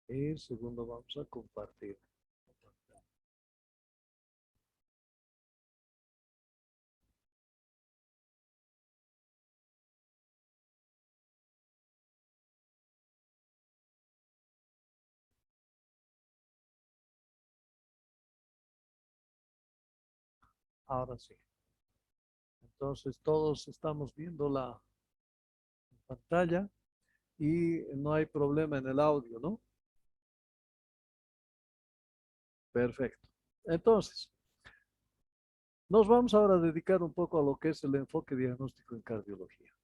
Y segundo vamos a compartir. Ahora sí. Entonces todos estamos viendo la pantalla y no hay problema en el audio, ¿no? Perfecto. Entonces, nos vamos ahora a dedicar un poco a lo que es el enfoque diagnóstico en cardiología.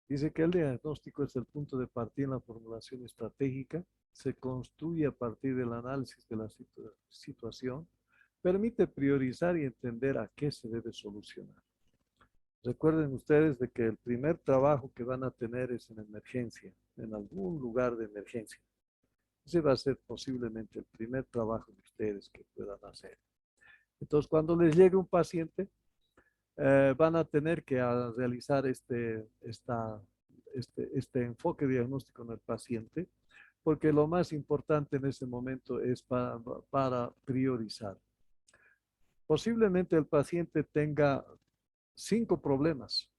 Dice que el diagnóstico es el punto de partida en la formulación estratégica, se construye a partir del análisis de la situación, permite priorizar y entender a qué se debe solucionar. Recuerden ustedes de que el primer trabajo que van a tener es en emergencia, en algún lugar de emergencia. Ese va a ser posiblemente el primer trabajo de ustedes que puedan hacer. Entonces, cuando les llegue un paciente, van a tener que realizar este enfoque diagnóstico en el paciente, porque lo más importante en ese momento es para priorizar. Posiblemente el paciente tenga 5 problemas.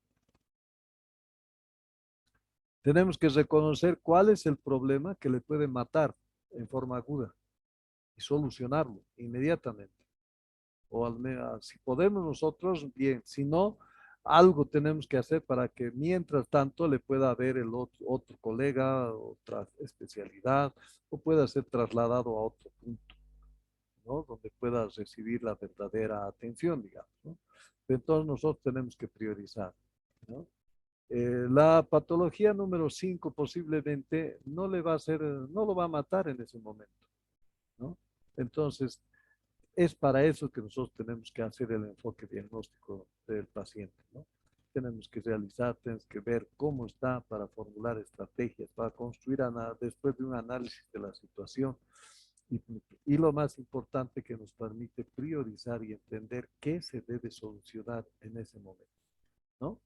Tenemos que reconocer cuál es el problema que le puede matar en forma aguda y solucionarlo inmediatamente. O al menos, si podemos nosotros, bien, si no, algo tenemos que hacer para que mientras tanto le pueda haber el otro colega, otra especialidad, o pueda ser trasladado a otro punto, ¿no? Donde pueda recibir la verdadera atención, digamos, ¿no? Entonces nosotros tenemos que priorizar, ¿no? La patología número 5 posiblemente no le va a hacer, no lo va a matar en ese momento, ¿no? Entonces, es para eso que nosotros tenemos que hacer el enfoque diagnóstico del paciente, ¿no? Tenemos que realizar, tenemos que ver cómo está para formular estrategias, para construir después de un análisis de la situación y, y lo más importante que nos permite priorizar y entender qué se debe solucionar en ese momento, ¿no?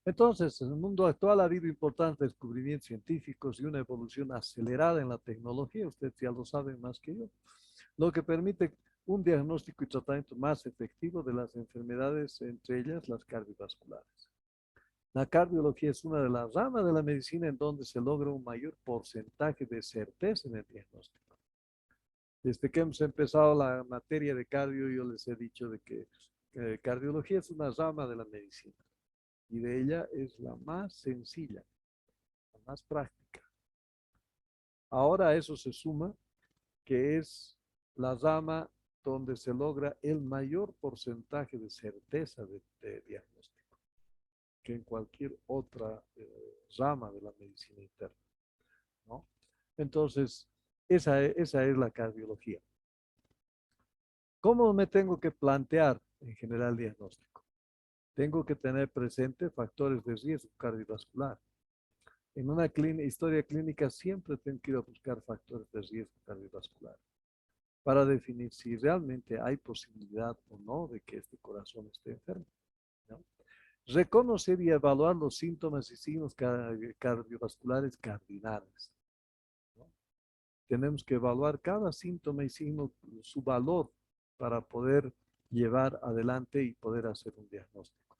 Entonces, en el mundo actual ha habido importantes descubrimientos científicos y una evolución acelerada en la tecnología, ustedes ya lo saben más que yo, lo que permite un diagnóstico y tratamiento más efectivo de las enfermedades, entre ellas las cardiovasculares. La cardiología es una de las ramas de la medicina en donde se logra un mayor porcentaje de certeza en el diagnóstico. Desde que hemos empezado la materia de cardio, yo les he dicho de que cardiología es una rama de la medicina y de ella es la más sencilla, la más práctica. Ahora a eso se suma que es la rama donde se logra el mayor porcentaje de certeza de diagnóstico que en cualquier otra rama de la medicina interna, ¿no? Entonces, esa es la cardiología. ¿Cómo me tengo que plantear en general el diagnóstico? Tengo que tener presente factores de riesgo cardiovascular. En una historia clínica siempre tengo que ir a buscar factores de riesgo cardiovascular para definir si realmente hay posibilidad o no de que este corazón esté enfermo, ¿no? Reconocer y evaluar los síntomas y signos cardiovasculares cardinales, ¿no? Tenemos que evaluar cada síntoma y signo, su valor para poder llevar adelante y poder hacer un diagnóstico.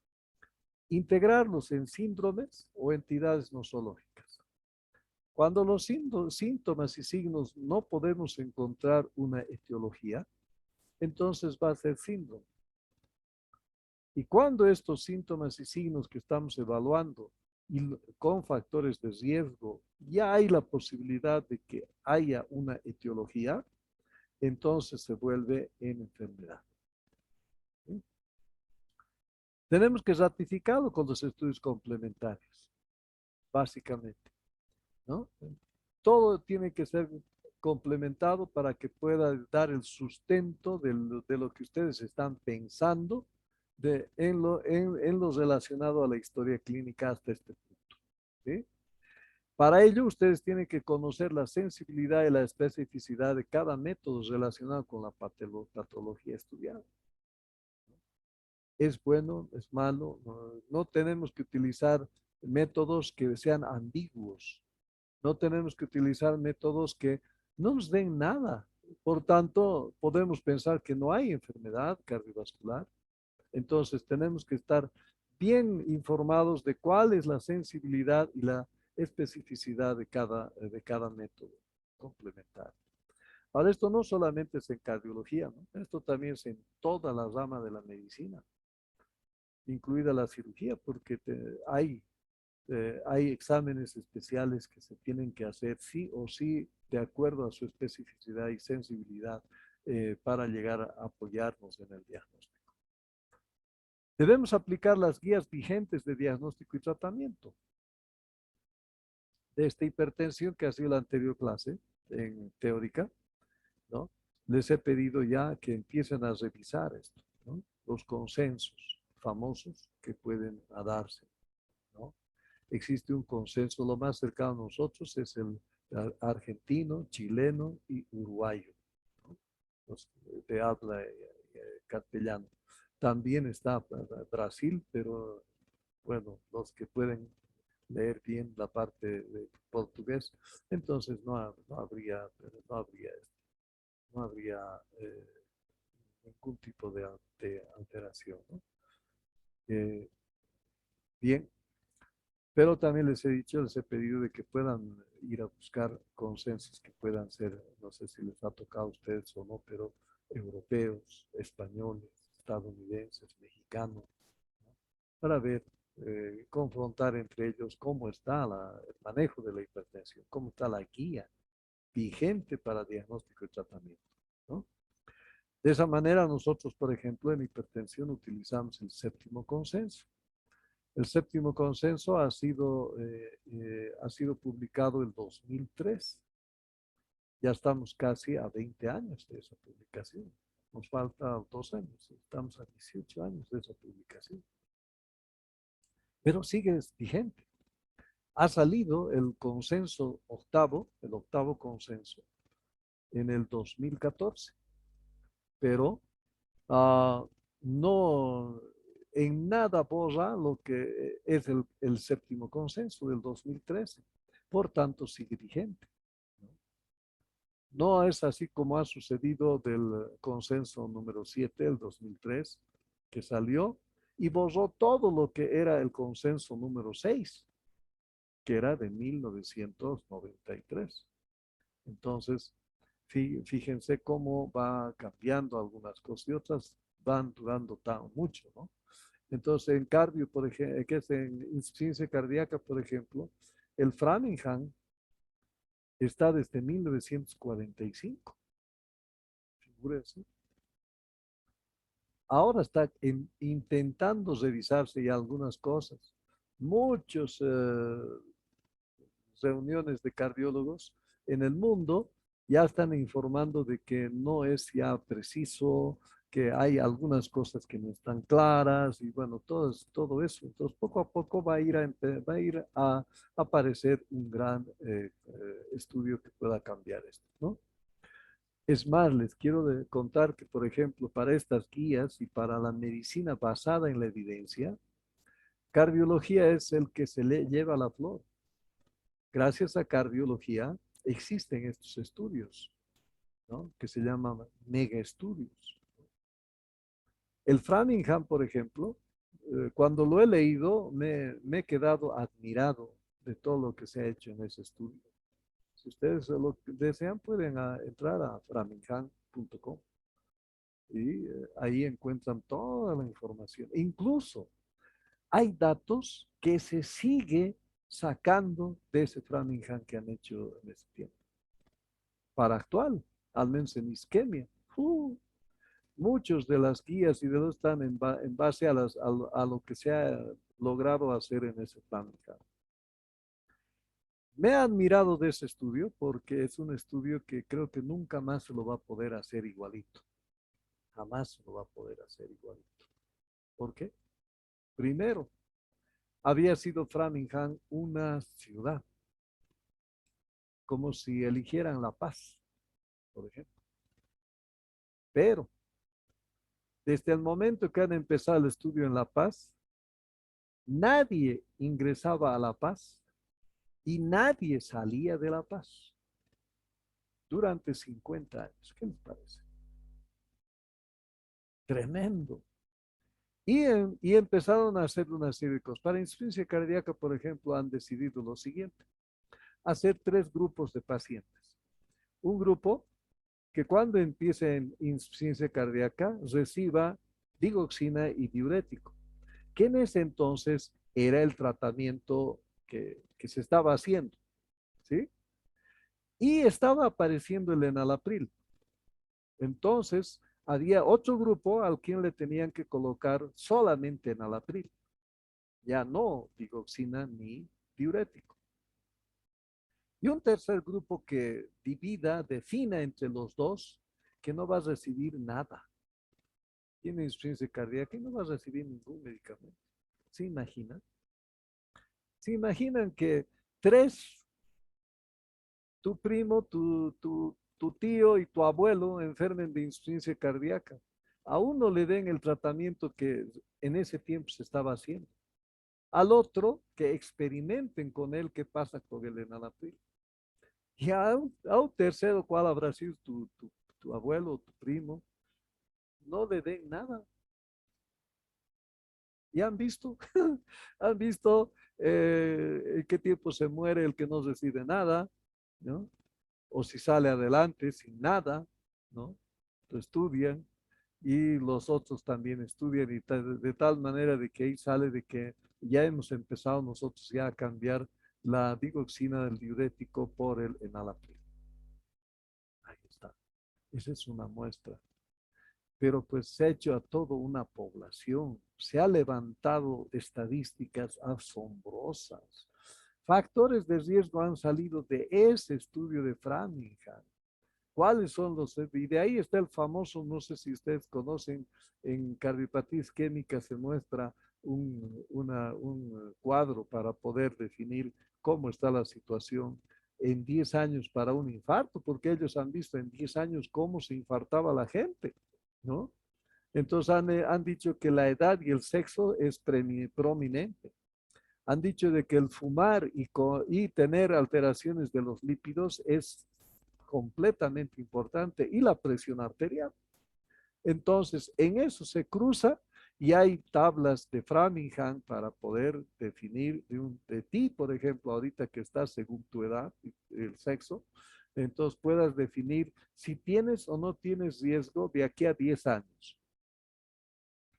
Integrarlos en síndromes o entidades nosológicas. Cuando los síntomas y signos no podemos encontrar una etiología, entonces va a ser síndrome. Y cuando estos síntomas y signos que estamos evaluando y con factores de riesgo ya hay la posibilidad de que haya una etiología, entonces se vuelve en enfermedad. ¿Sí? Tenemos que ratificarlo con los estudios complementarios, básicamente, ¿no? Todo tiene que ser complementado para que pueda dar el sustento de lo que ustedes están pensando en lo relacionado a la historia clínica hasta este punto, ¿sí? Para ello, ustedes tienen que conocer la sensibilidad y la especificidad de cada método relacionado con la patología estudiada. ¿Es bueno? ¿Es malo? No, no tenemos que utilizar métodos que sean ambiguos, No tenemos que utilizar métodos que no nos den nada. Por tanto, podemos pensar que no hay enfermedad cardiovascular. Entonces, tenemos que estar bien informados de cuál es la sensibilidad y la especificidad de cada método complementario. Ahora, esto no solamente es en cardiología, ¿no? Esto también es en toda la rama de la medicina, incluida la cirugía, porque hay exámenes especiales que se tienen que hacer sí o sí de acuerdo a su especificidad y sensibilidad para llegar a apoyarnos en el diagnóstico. Debemos aplicar las guías vigentes de diagnóstico y tratamiento de esta hipertensión que ha sido la anterior clase en teórica, ¿no? Les he pedido ya que empiecen a revisar esto, ¿no? Los consensos famosos que pueden darse, ¿no? Existe un consenso, lo más cercano a nosotros es el argentino, chileno y uruguayo, ¿no? Los de habla castellano. También está Brasil, pero bueno, los que pueden leer bien la parte de portugués, entonces no habría, no habría ningún tipo de alteración, ¿no? Eh, bien, pero también les he dicho, les he pedido de que puedan ir a buscar consensos que puedan ser, no sé si les ha tocado a ustedes o no, pero europeos, españoles, estadounidenses, mexicanos, ¿no? Para ver, confrontar entre ellos cómo está el manejo de la hipertensión, cómo está la guía vigente para diagnóstico y tratamiento, ¿no? De esa manera nosotros, por ejemplo, en hipertensión utilizamos el séptimo consenso. El séptimo consenso ha sido publicado en 2003. Ya estamos casi a 20 años de esa publicación. Nos falta 2 años. Estamos a 18 años de esa publicación. Pero sigue vigente. Ha salido el consenso octavo, el octavo consenso, en el 2014. Pero no en nada borra lo que es el séptimo consenso del 2013. Por tanto, sigue vigente. No es así como ha sucedido del consenso número 7 del 2003, que salió y borró todo lo que era el consenso número 6, que era de 1993. Entonces, fíjense cómo va cambiando algunas cosas y otras van durando tan mucho, ¿no? Entonces, en cardio, por ejemplo, que es en insuficiencia cardíaca, por ejemplo, el Framingham está desde 1945. Figúrense. Ahora está intentando revisarse ya algunas cosas. Muchas reuniones de cardiólogos en el mundo ya están informando de que no es ya preciso, que hay algunas cosas que no están claras y bueno, todo eso. Entonces, poco a poco va a ir a aparecer un gran estudio que pueda cambiar esto, ¿no? Es más, les quiero contar que, por ejemplo, para estas guías y para la medicina basada en la evidencia, cardiología es el que se le lleva la flor. Gracias a cardiología existen estos estudios, ¿no? Que se llaman mega estudios. El Framingham, por ejemplo, cuando lo he leído, me he quedado admirado de todo lo que se ha hecho en ese estudio. Si ustedes lo desean, pueden entrar a framingham.com y ahí encuentran toda la información. Incluso hay datos que se sigue sacando de ese Framingham que han hecho en ese tiempo. Para actual, al menos en isquemia. Muchos de las guías y de los están en base a lo que se ha logrado hacer en ese Framingham. Me ha admirado de ese estudio porque es un estudio que creo que nunca más se lo va a poder hacer igualito. Jamás se lo va a poder hacer igualito. ¿Por qué? Primero, había sido Framingham una ciudad, como si eligieran La Paz, por ejemplo. Pero desde el momento que han empezado el estudio en La Paz, nadie ingresaba a La Paz y nadie salía de La Paz durante 50 años. ¿Qué les parece? Tremendo. Y empezaron a hacer una serie de cosas. Para insuficiencia cardíaca, por ejemplo, han decidido lo siguiente: hacer tres grupos de pacientes. Un grupo que cuando empiece en insuficiencia cardíaca reciba digoxina y diurético, que en ese entonces era el tratamiento que se estaba haciendo, ¿sí? Y estaba apareciendo el enalapril. Entonces, había otro grupo al quien le tenían que colocar solamente enalapril, ya no digoxina ni diurético. Y un tercer grupo que defina entre los dos, que no va a recibir nada. Tiene insuficiencia cardíaca y no va a recibir ningún medicamento. ¿Se imaginan? ¿Se imaginan que tres, tu primo, tu tío y tu abuelo enfermen de insuficiencia cardíaca? A uno le den el tratamiento que en ese tiempo se estaba haciendo. Al otro, que experimenten con él qué pasa con el enalapril. Y a un tercero, ¿cuál habrá sido tu abuelo o tu primo? No le den nada. ¿Y han visto? ¿Han visto en qué tiempo se muere el que no recibe nada? ¿No? O si sale adelante sin nada, ¿no? Lo estudian y los otros también estudian y de tal manera de que ahí sale de que ya hemos empezado nosotros ya a cambiar la digoxina del diurético por el enalapril. Ahí está. Esa es una muestra. Pero pues se ha hecho a toda una población, se ha levantado estadísticas asombrosas. Factores de riesgo han salido de ese estudio de Framingham. ¿Cuáles son los? Y de ahí está el famoso, no sé si ustedes conocen, en cardiopatía isquémica se muestra un cuadro para poder definir cómo está la situación en 10 años para un infarto, porque ellos han visto en 10 años cómo se infartaba la gente, ¿no? Entonces han dicho que la edad y el sexo es prominente. Han dicho de que el fumar y tener alteraciones de los lípidos es completamente importante y la presión arterial. Entonces, en eso se cruza y hay tablas de Framingham para poder definir de ti, por ejemplo, ahorita que estás según tu edad, el sexo, entonces puedas definir si tienes o no tienes riesgo de aquí a 10 años.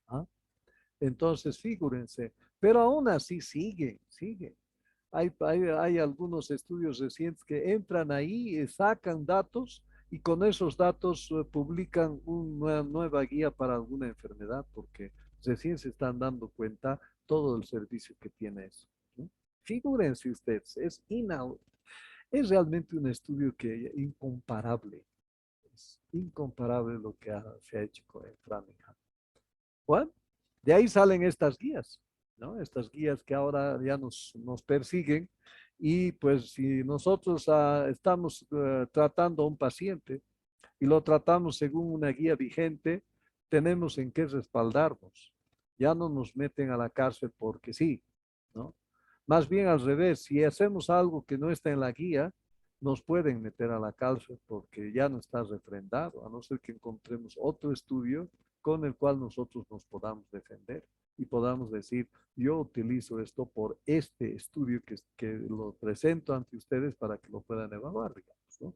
¿Ah? Entonces, figúrense, pero aún así sigue. Hay algunos estudios recientes que entran ahí, sacan datos y con esos datos publican una nueva guía para alguna enfermedad, porque recién se están dando cuenta todo el servicio que tiene eso, ¿no? Figúrense ustedes, es realmente un estudio que es incomparable lo que se ha hecho con el Framingham. Bueno, de ahí salen estas guías, ¿no? Estas guías que ahora ya nos persiguen y pues si nosotros estamos tratando a un paciente y lo tratamos según una guía vigente, tenemos en qué respaldarnos. Ya no nos meten a la cárcel porque sí, ¿no? Más bien al revés, si hacemos algo que no está en la guía, nos pueden meter a la cárcel porque ya no está refrendado, a no ser que encontremos otro estudio con el cual nosotros nos podamos defender y podamos decir, yo utilizo esto por este estudio que lo presento ante ustedes para que lo puedan evaluar, digamos, ¿no?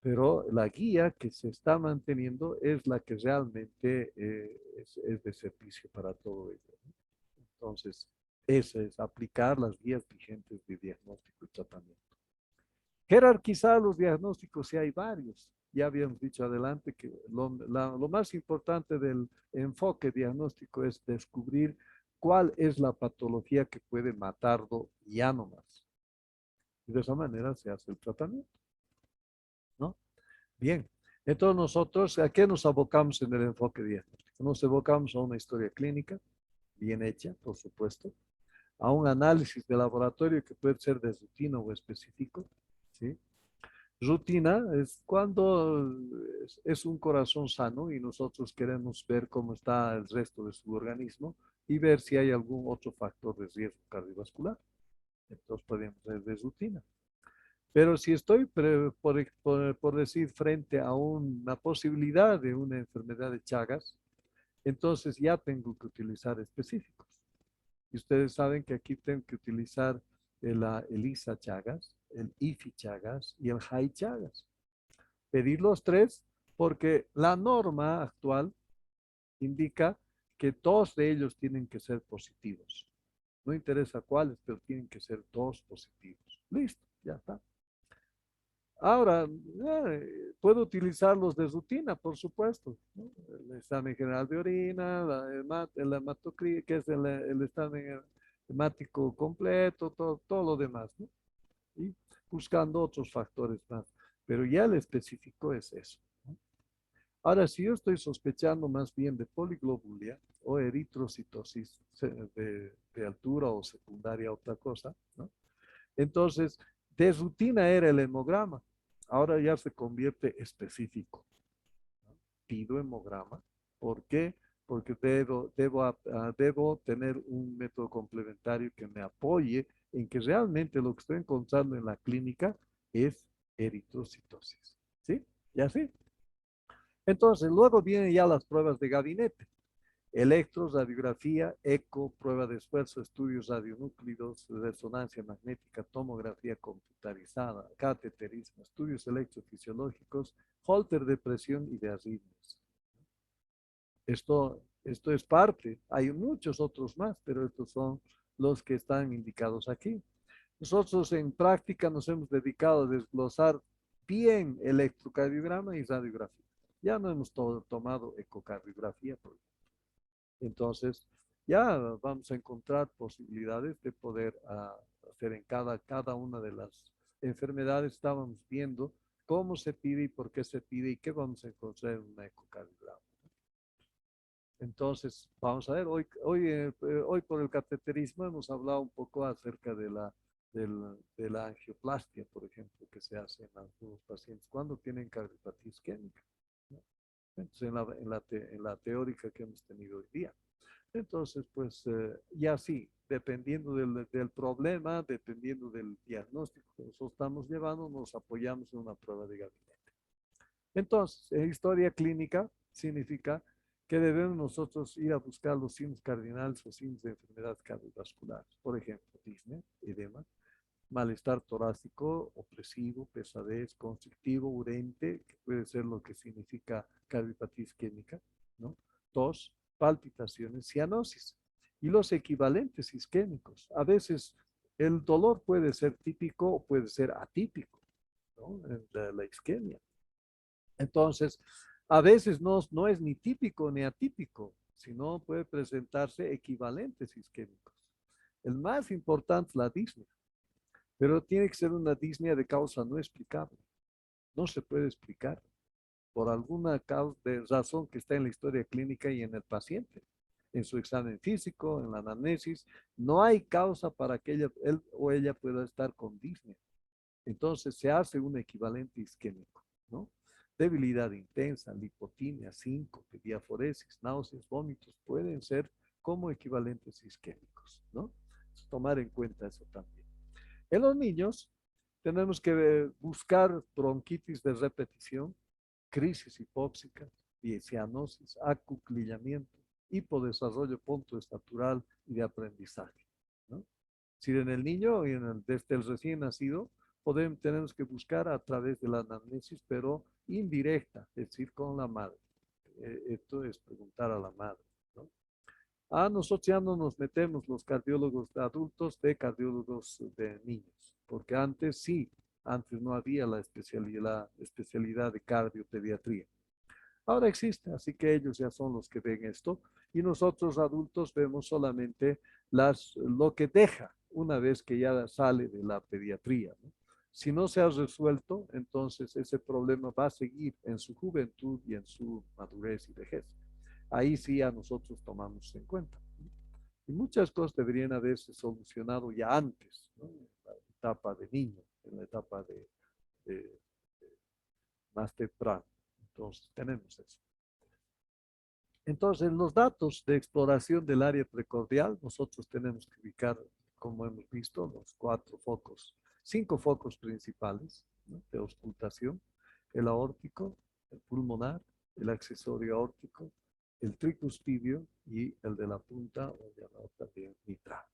Pero la guía que se está manteniendo es la que realmente es de servicio para todo ello, ¿no? Entonces, eso es aplicar las guías vigentes de diagnóstico y tratamiento. Jerarquizar los diagnósticos, si hay varios. Ya habíamos dicho adelante que lo más importante del enfoque diagnóstico es descubrir cuál es la patología que puede matarlo ya no más. Y de esa manera se hace el tratamiento, ¿no? Bien, entonces nosotros, ¿a qué nos abocamos en el enfoque diagnóstico? Nos abocamos a una historia clínica, bien hecha, por supuesto, a un análisis de laboratorio que puede ser de rutina o específico, ¿sí? Rutina es cuando es un corazón sano y nosotros queremos ver cómo está el resto de su organismo y ver si hay algún otro factor de riesgo cardiovascular. entonces podemos ser de rutina. Pero si estoy, por decir, frente a una posibilidad de una enfermedad de Chagas, entonces ya tengo que utilizar específicos. Y ustedes saben que aquí tengo que utilizar el ISA Chagas, el IFI Chagas y el HAI Chagas. Pedir los tres porque la norma actual indica que dos de ellos tienen que ser positivos. No interesa cuáles, pero tienen que ser dos positivos. Listo, ya está. Ahora, puedo utilizarlos de rutina, por supuesto, ¿no? El examen general de orina, el hematocrit, que es el examen hemático completo, todo lo demás, ¿no? Y buscando otros factores más. Pero ya el específico es eso, ¿no? Ahora, si yo estoy sospechando más bien de poliglobulia o eritrocitosis de altura o secundaria a otra cosa, ¿no? Entonces, de rutina era el hemograma. Ahora ya se convierte específico. Pido hemograma. ¿Por qué? Porque debo tener un método complementario que me apoye en que realmente lo que estoy encontrando en la clínica es eritrocitosis. ¿Sí? ¿Ya sí? Entonces, luego vienen ya las pruebas de gabinete. Electro, radiografía, eco, prueba de esfuerzo, estudios radionúclidos, resonancia magnética, tomografía computarizada, cateterismo, estudios electrofisiológicos, holter de presión y de arritmias. Esto es parte. Hay muchos otros más, pero estos son los que están indicados aquí. Nosotros en práctica nos hemos dedicado a desglosar bien electrocardiograma y radiografía. Ya no hemos tomado ecocardiografía, por ejemplo. Entonces, ya vamos a encontrar posibilidades de poder hacer en cada una de las enfermedades. Estábamos viendo cómo se pide y por qué se pide y qué vamos a encontrar en una ecocardiograma. Entonces, vamos a ver, hoy por el cateterismo hemos hablado un poco acerca de la angioplastia, por ejemplo, que se hace en algunos pacientes cuando tienen cardiopatía isquémica, ¿no? Entonces, en la teórica que hemos tenido hoy día. Entonces, pues, ya sí, dependiendo del problema, dependiendo del diagnóstico que nosotros estamos llevando, nos apoyamos en una prueba de gabinete. Entonces, en historia clínica significa que debemos nosotros ir a buscar los signos cardinales o signos de enfermedades cardiovasculares. Por ejemplo, disnea, edema, malestar torácico, opresivo, pesadez, constrictivo, urente, que puede ser lo que significa cardiopatía isquémica, ¿no? Tos, palpitaciones, cianosis. Y los equivalentes isquémicos. A veces el dolor puede ser típico o puede ser atípico, ¿no? La isquemia. Entonces, a veces no es ni típico ni atípico, sino puede presentarse equivalentes isquémicos. El más importante es la disnea, pero tiene que ser una disnea de causa no explicable. No se puede explicar por alguna causa de razón que está en la historia clínica y en el paciente, en su examen físico, en la anamnesis. No hay causa para que él o ella pueda estar con disnea. Entonces se hace un equivalente isquémico, ¿no? Debilidad intensa, lipotimia, síncope, diaforesis, náuseas, vómitos pueden ser como equivalentes isquémicos, ¿no? Tomar en cuenta eso también. En los niños tenemos que buscar bronquitis de repetición, crisis hipóxica, cianosis, acuclillamiento, hipodesarrollo pontoestatural y de aprendizaje, ¿no? Si en el niño y desde el recién nacido, tenemos que buscar a través de la anamnesis, pero indirecta, es decir, con la madre. Esto es preguntar a la madre, ¿no? Nosotros ya no nos metemos los cardiólogos de adultos de cardiólogos de niños, porque antes sí, antes no había la especialidad de cardiopediatría. Ahora existe, así que ellos ya son los que ven esto y nosotros adultos vemos solamente lo que deja una vez que ya sale de la pediatría, ¿no? Si no se ha resuelto, entonces ese problema va a seguir en su juventud y en su madurez y vejez. Ahí sí a nosotros tomamos en cuenta, ¿no? Y muchas cosas deberían haberse solucionado ya antes, ¿no? En la etapa de niño, en la etapa de más temprano. Entonces tenemos eso. Entonces, los datos de exploración del área precordial, nosotros tenemos que ubicar como hemos visto, los 4 focos, 5 focos principales, ¿no?, de auscultación: el aórtico, el pulmonar, el accesorio aórtico, el tricuspidio y el de la punta o llamado también mitral.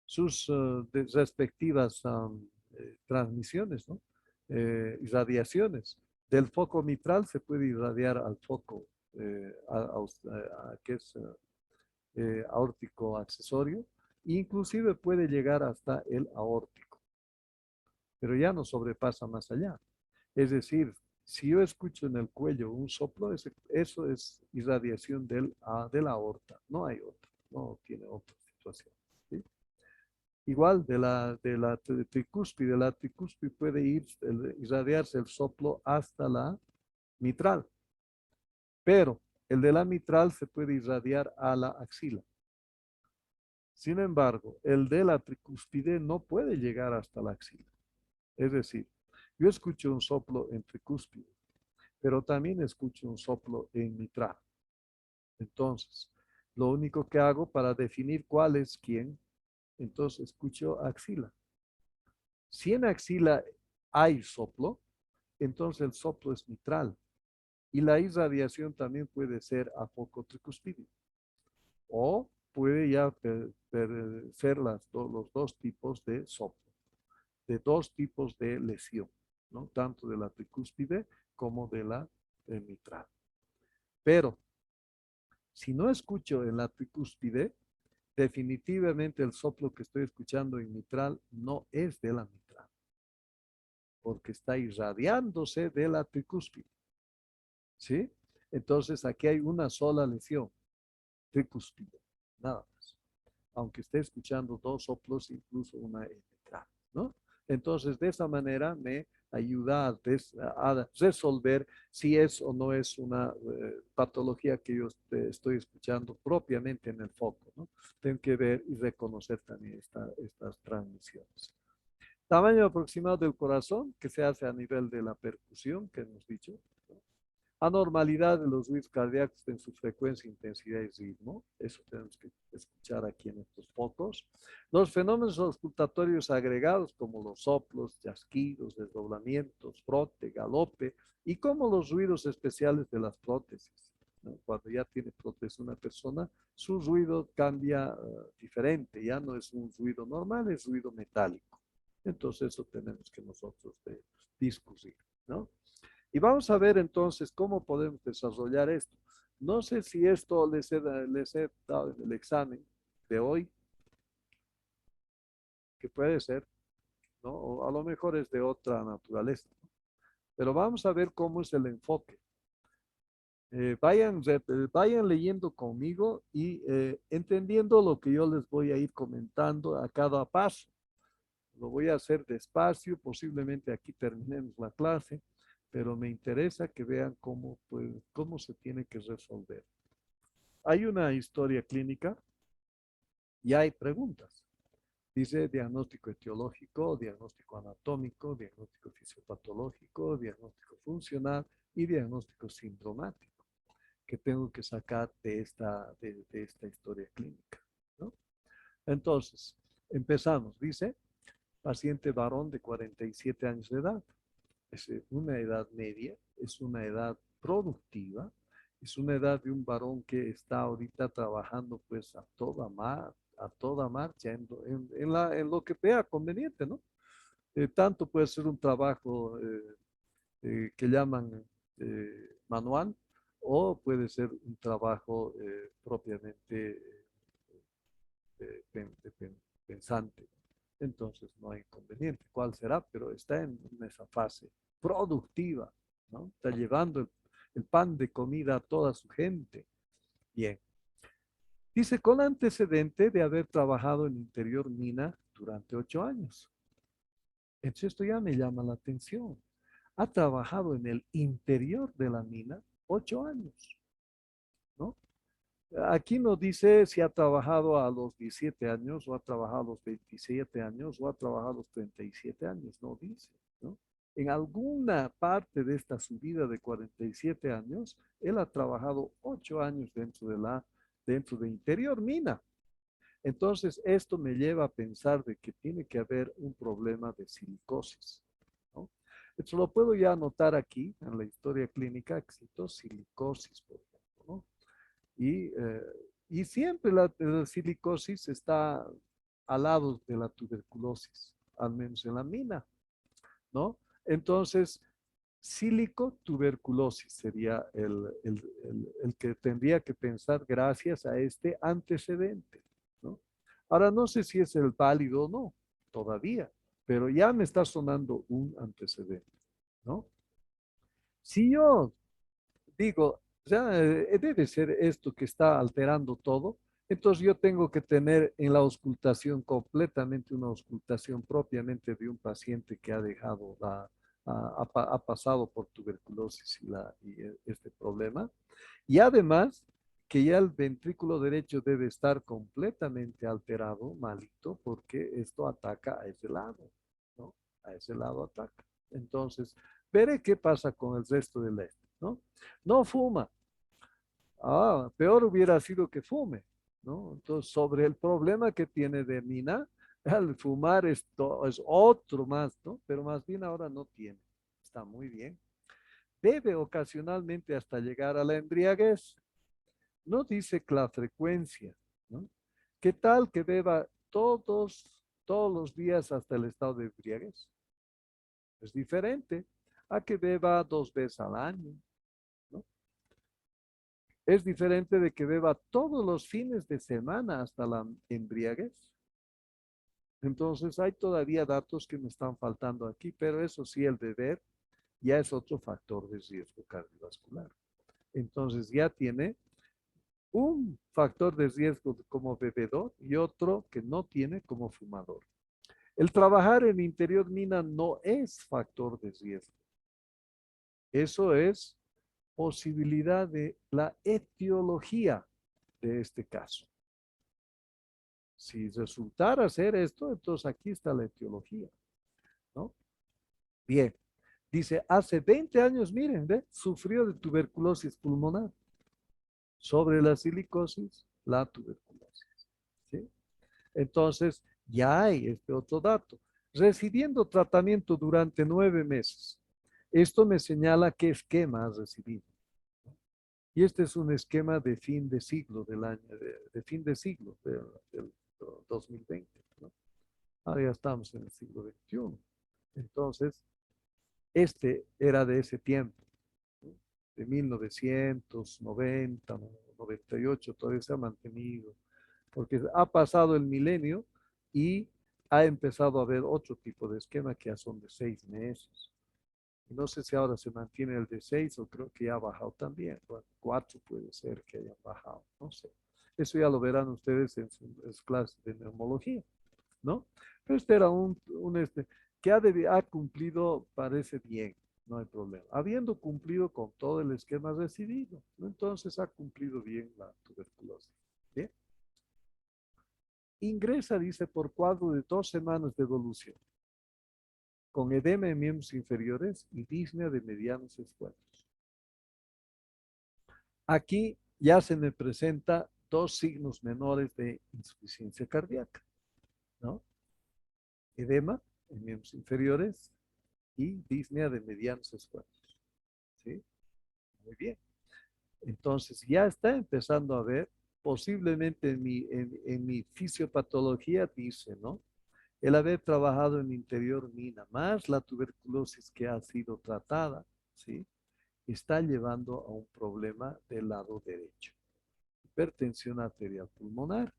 Sus respectivas transmisiones, ¿no?, irradiaciones. Del foco mitral se puede irradiar al foco que es aórtico accesorio, e inclusive puede llegar hasta el aórtico, pero ya no sobrepasa más allá. Es decir, si yo escucho en el cuello un soplo, eso es irradiación de la aorta, no hay otra, no tiene otra situación, ¿sí? Igual de la tricúspide, puede irradiarse el soplo hasta la mitral, pero el de la mitral se puede irradiar a la axila. Sin embargo, el de la tricúspide no puede llegar hasta la axila. Es decir, yo escucho un soplo en tricúspide, pero también escucho un soplo en mitral. Entonces, lo único que hago para definir cuál es quién, entonces escucho axila. Si en axila hay soplo, entonces el soplo es mitral. Y la irradiación también puede ser a foco tricuspídeo. O puede ya ser los 2 tipos de soplo, de 2 tipos de lesión, ¿no?, tanto de la tricúspide como de la mitral. Pero si no escucho en la tricúspide, definitivamente el soplo que estoy escuchando en mitral no es de la mitral, porque está irradiándose de la tricúspide, ¿sí? Entonces aquí hay una sola lesión, tricúspide, nada más. Aunque esté escuchando 2 soplos, incluso una en mitral, ¿no? Entonces, de esa manera me ayuda a resolver si es o no es una patología que yo estoy escuchando propiamente en el foco, ¿no? Tengo que ver y reconocer también estas transmisiones. Tamaño aproximado del corazón, que se hace a nivel de la percusión, que hemos dicho, ¿no? Anormalidad de los ritmos cardíacos en su frecuencia, intensidad y ritmo. Eso tenemos que escuchar aquí en estos focos. Los fenómenos auscultatorios agregados, como los soplos, chasquidos, desdoblamientos, frote, galope, y como los ruidos especiales de las prótesis, ¿no? Cuando ya tiene prótesis una persona, su ruido cambia diferente. Ya no es un ruido normal, es ruido metálico. Entonces eso tenemos que nosotros discutir, ¿no? Y vamos a ver entonces cómo podemos desarrollar esto. No sé si esto les he dado en el examen de hoy, que puede ser, ¿no? O a lo mejor es de otra naturaleza, ¿no? Pero vamos a ver cómo es el enfoque. Vayan leyendo conmigo y entendiendo lo que yo les voy a ir comentando a cada paso. Lo voy a hacer despacio, posiblemente aquí terminemos la clase, pero me interesa que vean cómo se tiene que resolver. Hay una historia clínica y hay preguntas. Dice diagnóstico etiológico, diagnóstico anatómico, diagnóstico fisiopatológico, diagnóstico funcional y diagnóstico sindromático, que tengo que sacar de esta historia clínica, ¿no? Entonces, empezamos. Dice, paciente varón de 47 años de edad. Es una edad media, es una edad productiva, es una edad de un varón que está ahorita trabajando pues a toda marcha en lo que vea conveniente, ¿no? Tanto puede ser un trabajo que llaman manual, o puede ser un trabajo propiamente pensante. Entonces no hay inconveniente. ¿Cuál será? Pero está en esa fase productiva, ¿no? Está llevando el pan de comida a toda su gente. Bien. Dice, con antecedente de haber trabajado en interior mina durante 8 años. Entonces esto ya me llama la atención. Ha trabajado en el interior de la mina 8 años, ¿no? Aquí no dice si ha trabajado a los 17 años, o ha trabajado a los 27 años, o ha trabajado a los 37 años, no dice, ¿no? En alguna parte de esta subida de 47 años, él ha trabajado 8 años dentro de interior mina. Entonces, esto me lleva a pensar de que tiene que haber un problema de silicosis, ¿no? Esto lo puedo ya anotar aquí en la historia clínica, silicosis, por ejemplo, ¿no? Y siempre la silicosis está al lado de la tuberculosis, al menos en la mina, ¿no? Entonces, tuberculosis sería el que tendría que pensar gracias a este antecedente, ¿no? Ahora, no sé si es el válido o no, todavía, pero ya me está sonando un antecedente, ¿no? Si yo digo, ya debe ser esto que está alterando todo, entonces yo tengo que tener en la auscultación completamente una auscultación propiamente de un paciente que ha dejado ha pasado por tuberculosis y este problema. Y además que ya el ventrículo derecho debe estar completamente alterado, malito, porque esto ataca a ese lado, ¿no? A ese lado ataca. Entonces, veré qué pasa con el resto del este, ¿no? No fuma. Ah, peor hubiera sido que fume, ¿no? Entonces, sobre el problema que tiene de mina, al fumar es otro más, ¿no? Pero más bien ahora no tiene. Está muy bien. Bebe ocasionalmente hasta llegar a la embriaguez. No dice la frecuencia, ¿no? ¿Qué tal que beba todos los días hasta el estado de embriaguez? Es diferente a que beba 2 veces al año, ¿no? Es diferente de que beba todos los fines de semana hasta la embriaguez. Entonces hay todavía datos que me están faltando aquí, pero eso sí, el beber ya es otro factor de riesgo cardiovascular. Entonces ya tiene un factor de riesgo como bebedor y otro que no tiene como fumador. El trabajar en interior mina no es factor de riesgo. Eso es posibilidad de la etiología de este caso. Si resultara ser esto, entonces aquí está la etiología, ¿no? Bien, dice, hace 20 años, miren, ¿ve? Sufrió de tuberculosis pulmonar. Sobre la silicosis, la tuberculosis, ¿sí? Entonces, ya hay este otro dato. Recibiendo tratamiento durante 9 meses. Esto me señala qué esquema has recibido. Y este es un esquema de fin de siglo del año, de fin de siglo del 2020, ¿no? Ahora ya estamos en el siglo XXI. Entonces, este era de ese tiempo, ¿no? De 1990, 98, todavía se ha mantenido, porque ha pasado el milenio y ha empezado a haber otro tipo de esquema que ya son de 6 meses. Y no sé si ahora se mantiene el de 6 o creo que ya ha bajado también. Bueno, 4 puede ser que hayan bajado, no sé. Eso ya lo verán ustedes en sus clases de neumología, ¿no? Pero este era que ha cumplido, parece bien, no hay problema. Habiendo cumplido con todo el esquema recibido, ¿no? Entonces ha cumplido bien la tuberculosis. Bien. Ingresa, dice, por cuadro de 2 semanas de evolución, con edema en miembros inferiores y disnea de medianos esfuerzos. Aquí ya se me presenta 2 signos menores de insuficiencia cardíaca, ¿no? Edema en miembros inferiores y disnea de medianos esfuerzos, ¿sí? Muy bien. Entonces ya está empezando a ver, posiblemente en mi fisiopatología dice, ¿no? El haber trabajado en interior mina, más la tuberculosis que ha sido tratada, ¿sí? Está llevando a un problema del lado derecho. Hipertensión arterial pulmonar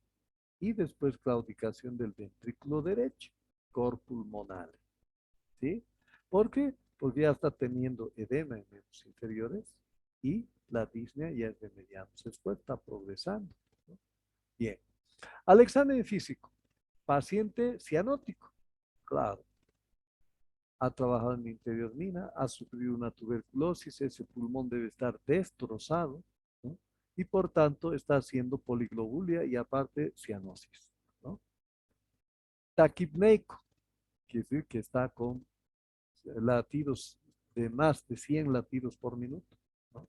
y después claudicación del ventrículo derecho, cor pulmonar, ¿sí? ¿Por qué? Porque ya está teniendo edema en miembros inferiores y la disnea ya es de medianos, después está progresando, ¿no? Bien. Al examen físico, paciente cianótico, claro, ha trabajado en interior mina, ha sufrido una tuberculosis, ese pulmón debe estar destrozado, ¿no? Y por tanto está haciendo poliglobulia y aparte cianosis, ¿no? Taquipneico, quiere decir que está con latidos de más de 100 latidos por minuto, ¿no?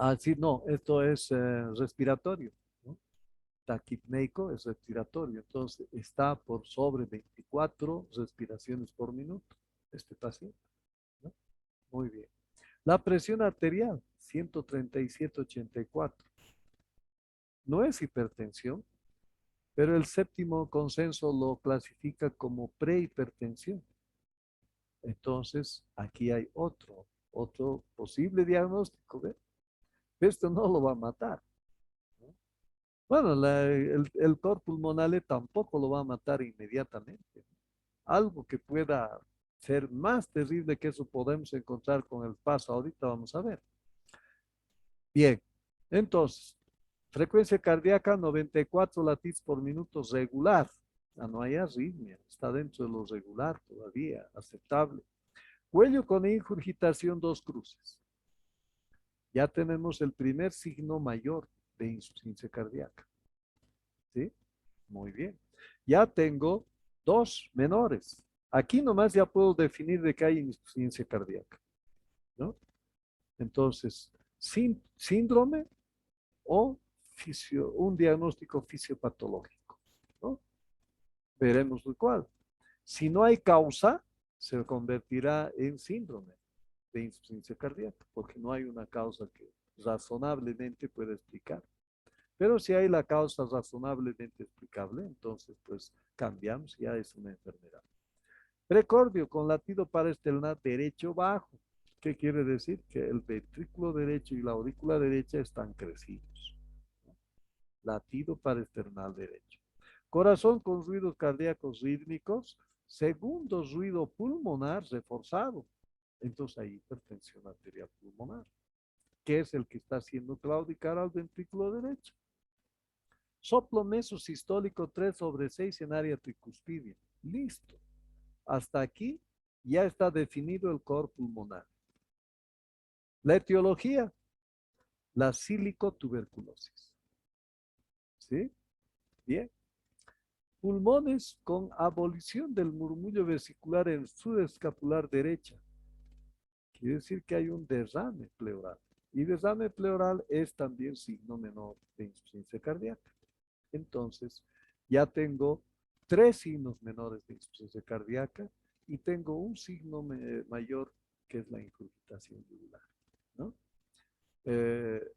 Ah, sí, no, esto es respiratorio, ¿no? Taquipneico es respiratorio, entonces está por sobre 24 respiraciones por minuto, este paciente, ¿no? Muy bien. La presión arterial, 137/84. No es hipertensión, pero el séptimo consenso lo clasifica como prehipertensión. Entonces, aquí hay otro posible diagnóstico, ¿ve? Esto no lo va a matar, ¿no? Bueno, el cor pulmonale tampoco lo va a matar inmediatamente. Algo que pueda ser más terrible que eso podemos encontrar con el paso. Ahorita vamos a ver. Bien, entonces, frecuencia cardíaca 94 latidos por minuto regular. No hay arritmia, está dentro de lo regular todavía, aceptable. Cuello con ingurgitación, dos cruces. Ya tenemos el primer signo mayor de insuficiencia cardíaca. ¿Sí? Muy bien. Ya tengo dos menores. Aquí nomás ya puedo definir de que hay insuficiencia cardíaca, ¿no? Entonces, síndrome o un diagnóstico fisiopatológico, ¿no? Veremos el cual. Si no hay causa, se convertirá en síndrome de insuficiencia cardíaca, porque no hay una causa que razonablemente pueda explicar. Pero si hay la causa razonablemente explicable, entonces pues cambiamos, ya es una enfermedad. Precordio con latido paraesternal derecho bajo. ¿Qué quiere decir? Que el ventrículo derecho y la aurícula derecha están crecidos. Latido paraesternal derecho. Corazón con ruidos cardíacos rítmicos. Segundo, ruido pulmonar reforzado. Entonces hay hipertensión arterial pulmonar, que es el que está haciendo claudicar al ventrículo derecho. Soplo mesosistólico 3/6 en área tricuspidia. Listo. Hasta aquí ya está definido el cor pulmonar. La etiología, la silicotuberculosis. ¿Sí? Bien. Pulmones con abolición del murmullo vesicular en subescapular derecha. Quiere decir que hay un derrame pleural. Y derrame pleural es también signo menor de insuficiencia cardíaca. Entonces, ya tengo tres signos menores de insuficiencia cardíaca y tengo un signo mayor que es la incurgitación yugular, ¿no?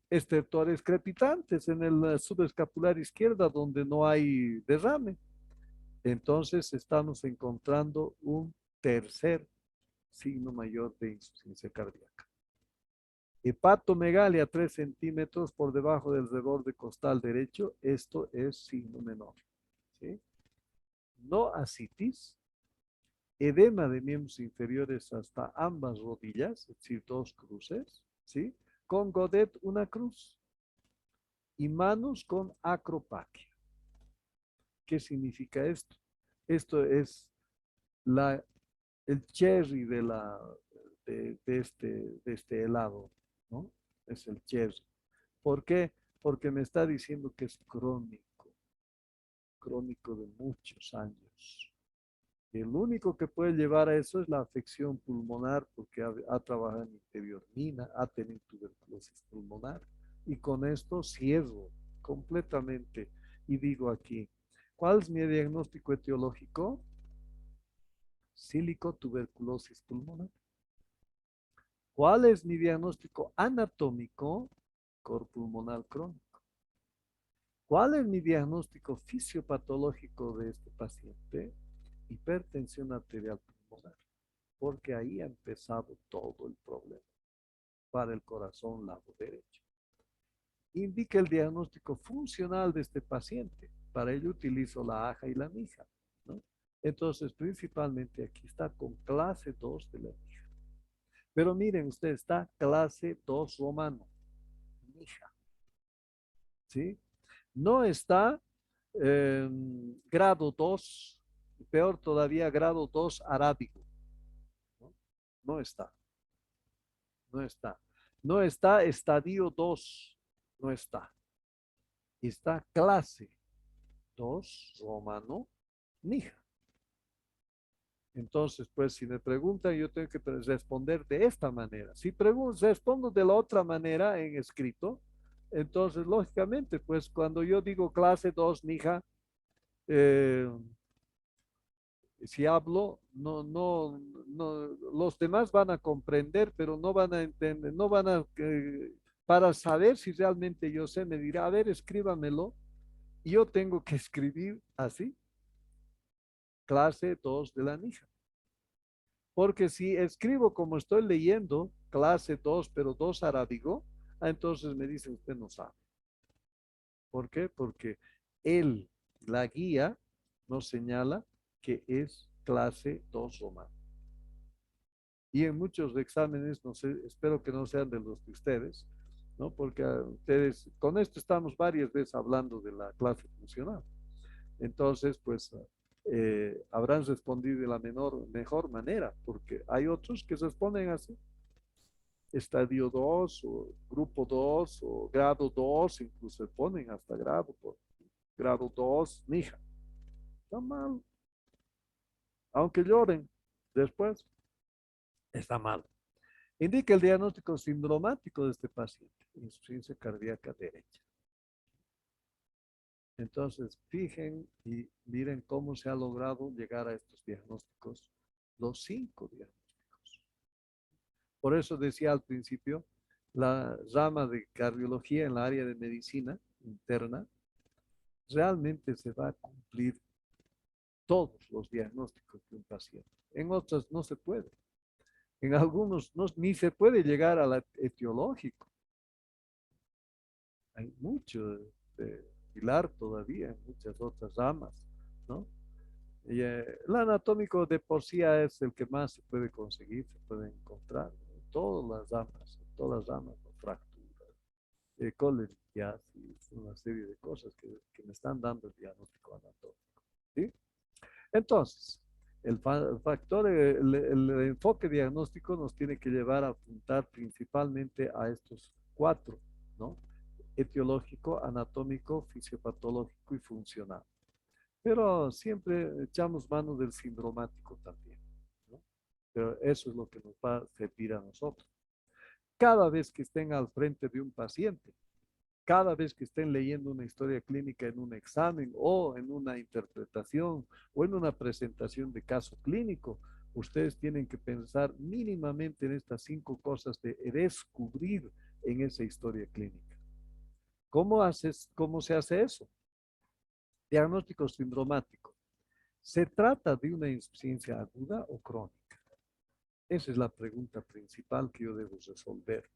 Estertores crepitantes en el subescapular izquierda donde no hay derrame. Entonces estamos encontrando un tercer signo mayor de insuficiencia cardíaca. Hepatomegalia 3 centímetros por debajo del reborde costal derecho, esto es signo menor. ¿Sí? No asitis, edema de miembros inferiores hasta ambas rodillas, es decir, dos cruces, ¿sí? Con Godet una cruz y manos con acropaquia. ¿Qué significa esto? Esto es la, el cherry de este helado, ¿no? Es el cherry. ¿Por qué? Porque me está diciendo que es crónico de muchos años. El único que puede llevar a eso es la afección pulmonar, porque ha trabajado en interior mina, ha tenido tuberculosis pulmonar, y con esto cierro completamente y digo aquí, ¿cuál es mi diagnóstico etiológico? Sílico-tuberculosis pulmonar. ¿Cuál es mi diagnóstico anatómico? Cor pulmonar crónico. ¿Cuál es mi diagnóstico fisiopatológico de este paciente? Hipertensión arterial pulmonar, porque ahí ha empezado todo el problema para el corazón lado derecho. Indica el diagnóstico funcional de este paciente. Para ello utilizo la aja y la mija, ¿no? Entonces, principalmente aquí está con clase 2 de la mija. Pero miren, usted está clase 2 romano, mija, ¿sí? No está grado 2, peor todavía, grado 2 arábigo. ¿No? No está, no está. No está estadio 2, no está. Está clase 2 romano, mija. Entonces, pues si me preguntan, yo tengo que responder de esta manera. Si respondo de la otra manera en escrito, entonces, lógicamente, pues cuando yo digo clase 2, mija, eh, si hablo, los demás van a comprender, pero no van a entender, no van a, para saber si realmente yo sé, me dirá, a ver, escríbamelo, y yo tengo que escribir así, clase 2 de la Nija. Porque si escribo como estoy leyendo, clase 2 pero 2 arábigo, entonces me dice, usted no sabe. ¿Por qué? Porque él, la guía, nos señala que es clase 2 o más. Y en muchos exámenes, no sé, espero que no sean de los de ustedes, ¿no? Porque ustedes, con esto estamos varias veces hablando de la clase funcional. Entonces, pues habrán respondido de la mejor manera, porque hay otros que responden así, estadio 2 o grupo 2 o grado 2, incluso ponen hasta grado 2, mija, está mal, aunque lloren después, está mal. Indica el diagnóstico sindromático de este paciente, insuficiencia cardíaca derecha. Entonces, fijen y miren cómo se ha logrado llegar a estos diagnósticos, los 5 diagnósticos. Por eso decía al principio, la rama de cardiología en la área de medicina interna realmente se va a cumplir todos los diagnósticos de un paciente. En otras no se puede. En algunos ni se puede llegar al etiológico. Hay mucho de hilar todavía en muchas otras ramas, ¿no? Y, el anatómico de por sí es el que más se puede conseguir, se puede encontrar en todas las ramas, ¿no? Fracturas, coleridiasis, una serie de cosas que me están dando el diagnóstico anatómico, ¿sí? Entonces, el enfoque diagnóstico nos tiene que llevar a apuntar principalmente a estos 4, ¿no? Etiológico, anatómico, fisiopatológico y funcional. Pero siempre echamos mano del sindromático también, ¿no? Pero eso es lo que nos va a servir a nosotros. Cada vez que estén al frente de un paciente, cada vez que estén leyendo una historia clínica en un examen o en una interpretación o en una presentación de caso clínico, ustedes tienen que pensar mínimamente en estas 5 cosas de descubrir en esa historia clínica. ¿Cómo se hace eso? Diagnóstico sindromático. ¿Se trata de una insuficiencia aguda o crónica? Esa es la pregunta principal que yo debo resolver,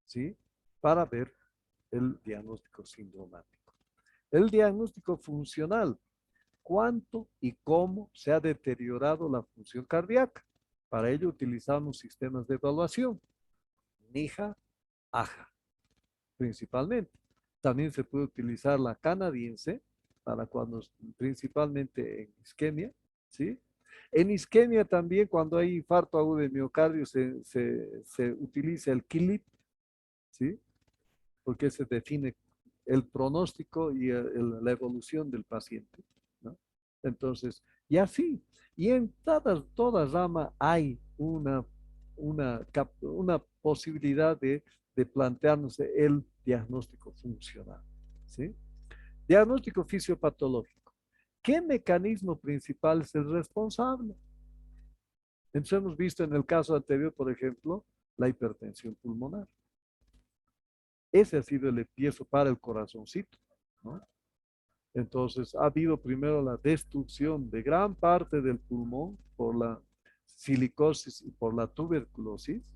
¿sí? Para ver el diagnóstico sindromático. El diagnóstico funcional. ¿Cuánto y cómo se ha deteriorado la función cardíaca? Para ello utilizamos sistemas de evaluación. NIHA, AHA, principalmente. También se puede utilizar la canadiense para cuando, principalmente en isquemia, ¿sí? En isquemia también, cuando hay infarto agudo de miocardio, se utiliza el KILIP, ¿sí? Porque se define el pronóstico y la evolución del paciente, ¿no? Entonces, y así, y en toda rama hay una posibilidad de plantearnos el diagnóstico funcional, ¿sí? Diagnóstico fisiopatológico. ¿Qué mecanismo principal es el responsable? Entonces hemos visto en el caso anterior, por ejemplo, la hipertensión pulmonar. Ese ha sido el empiezo para el corazoncito, ¿no? Entonces, ha habido primero la destrucción de gran parte del pulmón por la silicosis y por la tuberculosis,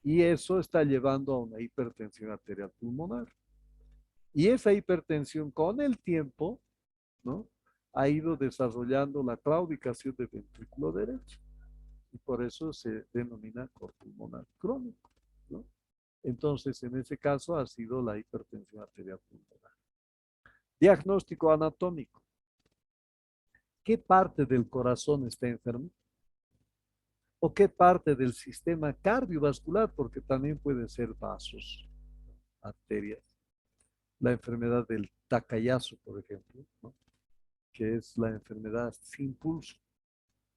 y eso está llevando a una hipertensión arterial pulmonar. Y esa hipertensión con el tiempo, ¿no? Ha ido desarrollando la claudicación del ventrículo derecho, y por eso se denomina cor pulmonar crónico, ¿no? Entonces, en ese caso ha sido la hipertensión arterial pulmonar. Diagnóstico anatómico. ¿Qué parte del corazón está enfermo? ¿O qué parte del sistema cardiovascular? Porque también pueden ser vasos, arterias. La enfermedad del Takayasu, por ejemplo, ¿no? Que es la enfermedad sin pulso,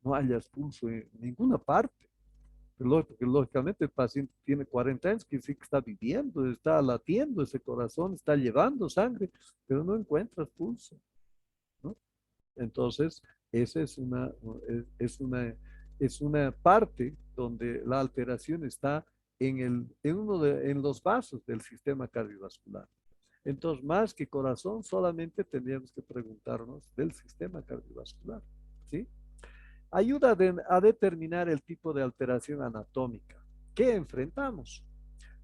no hayas pulso en ninguna parte. Porque lógicamente el paciente tiene 40 años, que sí que está viviendo, está latiendo ese corazón, está llevando sangre, pero no encuentras pulso, ¿no? Entonces, esa es una parte donde la alteración está en los vasos del sistema cardiovascular. Entonces, más que corazón, solamente tendríamos que preguntarnos del sistema cardiovascular, ¿sí? Ayuda a determinar el tipo de alteración anatómica que enfrentamos.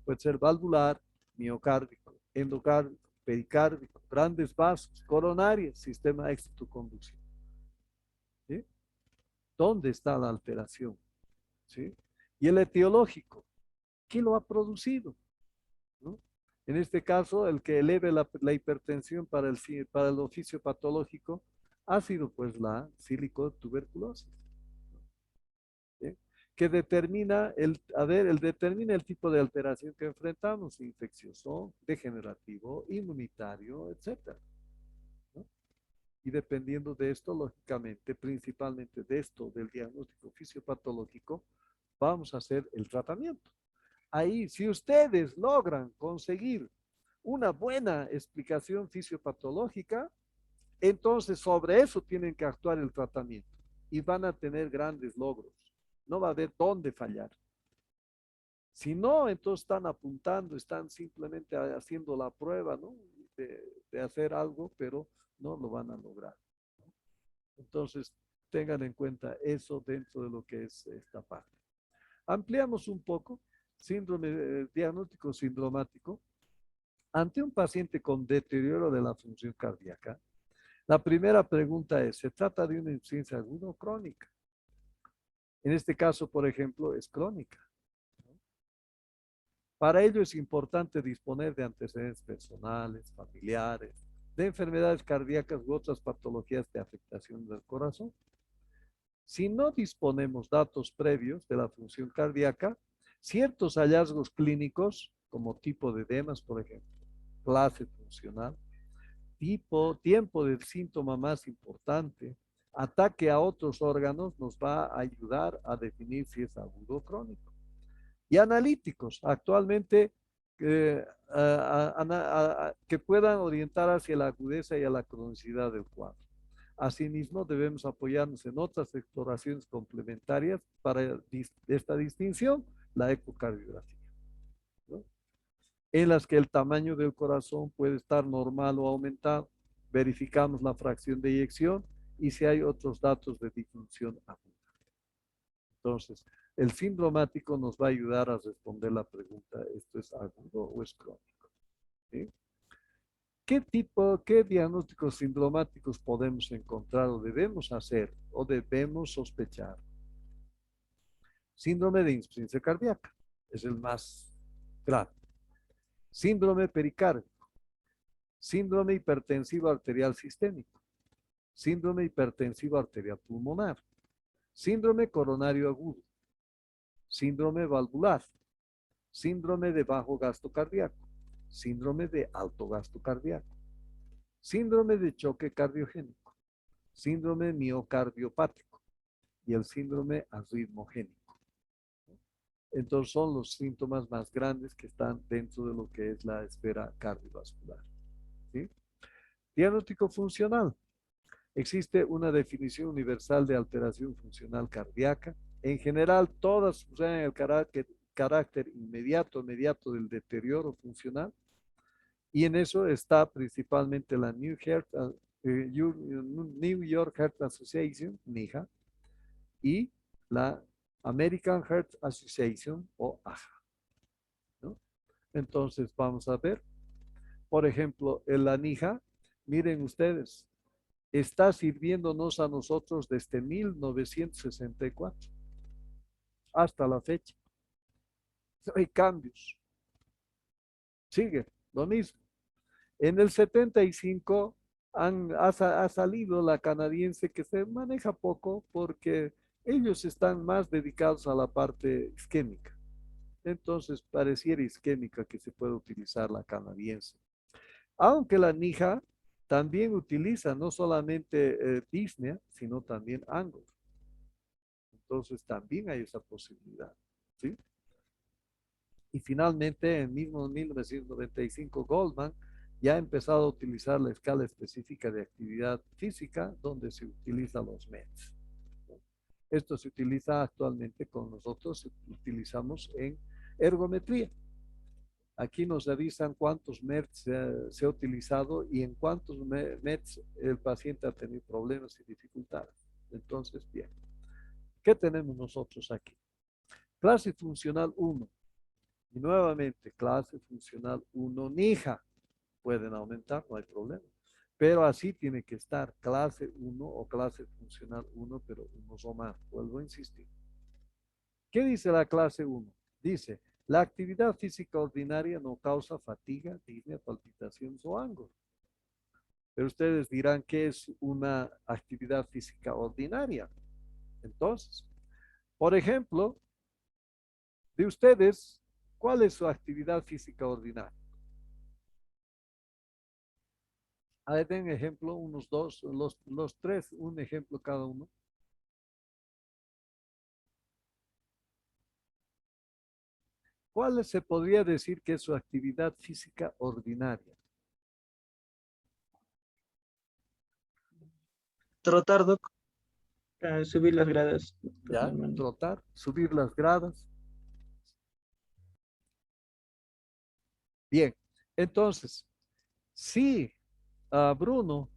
Puede ser valvular, miocárdico, endocárdico, pericárdico, grandes vasos, coronarias, sistema de éxito conducción. ¿Sí? ¿Dónde está la alteración? ¿Sí? Y el etiológico, ¿qué lo ha producido? ¿No? En este caso, el que eleve la hipertensión para el oficio patológico ha sido pues la silicotuberculosis. ¿Sí? Que determina el tipo de alteración que enfrentamos, infeccioso, degenerativo, inmunitario, etcétera, ¿no? Y dependiendo de esto, lógicamente, principalmente de esto, del diagnóstico fisiopatológico, vamos a hacer el tratamiento. Ahí, si ustedes logran conseguir una buena explicación fisiopatológica, entonces sobre eso tienen que actuar el tratamiento y van a tener grandes logros. No va a haber dónde fallar. Si no, entonces están apuntando, están simplemente haciendo la prueba, ¿no? De hacer algo, pero no lo van a lograr. Entonces, tengan en cuenta eso dentro de lo que es esta parte. Ampliamos un poco, síndrome diagnóstico sindromático. Ante un paciente con deterioro de la función cardíaca, la primera pregunta es, ¿se trata de una insuficiencia aguda o crónica? En este caso, por ejemplo, es crónica. Para ello es importante disponer de antecedentes personales, familiares, de enfermedades cardíacas u otras patologías de afectación del corazón. Si no disponemos datos previos de la función cardíaca, ciertos hallazgos clínicos, como tipo de edemas, por ejemplo, clase funcional, tiempo de síntoma más importante, ataque a otros órganos, nos va a ayudar a definir si es agudo o crónico. Y analíticos, actualmente que puedan orientar hacia la agudeza y a la cronicidad del cuadro. Asimismo, debemos apoyarnos en otras exploraciones complementarias para esta distinción, la ecocardiografía, ¿no? En las que el tamaño del corazón puede estar normal o aumentado. Verificamos la fracción de eyección y si hay otros datos de disfunción aguda. Entonces, el sindromático nos va a ayudar a responder la pregunta, ¿esto es agudo o es crónico? ¿Sí? ¿Qué diagnósticos sindromáticos podemos encontrar o debemos hacer o debemos sospechar? Síndrome de insuficiencia cardíaca es el más grave. Síndrome pericárdico, síndrome hipertensivo arterial sistémico, síndrome hipertensivo arterial pulmonar, síndrome coronario agudo, síndrome valvular, síndrome de bajo gasto cardíaco, síndrome de alto gasto cardíaco, síndrome de choque cardiogénico, síndrome miocardiopático y el síndrome arritmogénico. Entonces son los síntomas más grandes que están dentro de lo que es la esfera cardiovascular. ¿Sí? Diagnóstico funcional. Existe una definición universal de alteración funcional cardíaca. En general, todas suceden el carácter inmediato del deterioro funcional. Y en eso está principalmente la New York Heart Association, NIHA, y la American Heart Association o AHA, ¿no? Entonces vamos a ver, por ejemplo, en la NIHA, miren ustedes, está sirviéndonos a nosotros desde 1964 hasta la fecha. Hay cambios, sigue lo mismo. En el 75 ha salido la canadiense que se maneja poco porque ellos están más dedicados a la parte isquémica. Entonces pareciera isquémica que se puede utilizar la canadiense. Aunque la NIHA también utiliza no solamente Disney, sino también Anglo. entonces también hay esa posibilidad, ¿sí? Y finalmente, en mismo 1995, Goldman ya ha empezado a utilizar la escala específica de actividad física, donde se utilizan los METs. Esto se utiliza actualmente con nosotros, utilizamos en ergometría. Aquí nos avisan cuántos METs se ha utilizado y en cuántos METs el paciente ha tenido problemas y dificultades. Entonces, bien, ¿qué tenemos nosotros aquí? Clase funcional 1. Y nuevamente, clase funcional 1 NIJA. Pueden aumentar, no hay problema. Pero así tiene que estar clase 1 o clase funcional 1, pero unos o más. Vuelvo a insistir. ¿Qué dice la clase 1? Dice, la actividad física ordinaria no causa fatiga, disnea, palpitaciones o ángulos. Pero ustedes dirán que es una actividad física ordinaria. Entonces, por ejemplo, de ustedes, ¿cuál es su actividad física ordinaria? A ver, den ejemplo, unos dos, los tres, un ejemplo cada uno. ¿Cuál se podría decir que es su actividad física ordinaria? Trotar, doc, subir las gradas. ¿Ya? Trotar, subir las gradas. Bien, entonces, si Bruno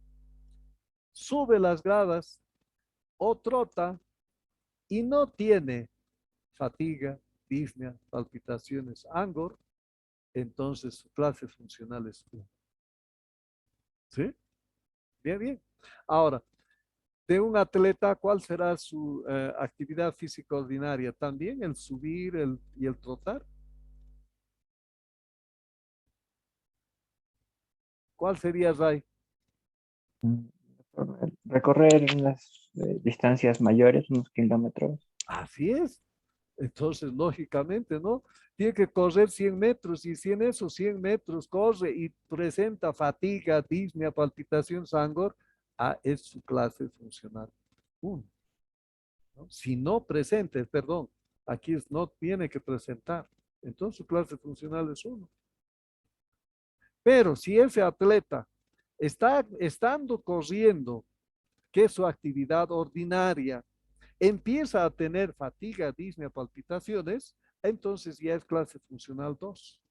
sube las gradas o trota y no tiene fatiga, disnea, palpitaciones, angor, entonces su clase funcional es 1. ¿Sí? Bien, bien. Ahora, de un atleta, ¿cuál será su actividad física ordinaria? También el subir y el trotar. ¿Cuál sería, Ray? Mm, Recorrer unas distancias mayores, unos kilómetros. Así es. Entonces, lógicamente, ¿no? Tiene que correr 100 metros y si en esos 100 metros corre y presenta fatiga, disnea, palpitación, sangor, es su clase funcional 1. ¿No? Si no presente, perdón, aquí no tiene que presentar, entonces su clase funcional es 1. Pero si ese atleta está estando corriendo, que es su actividad ordinaria, empieza a tener fatiga, disnea, palpitaciones, entonces ya es clase funcional 2.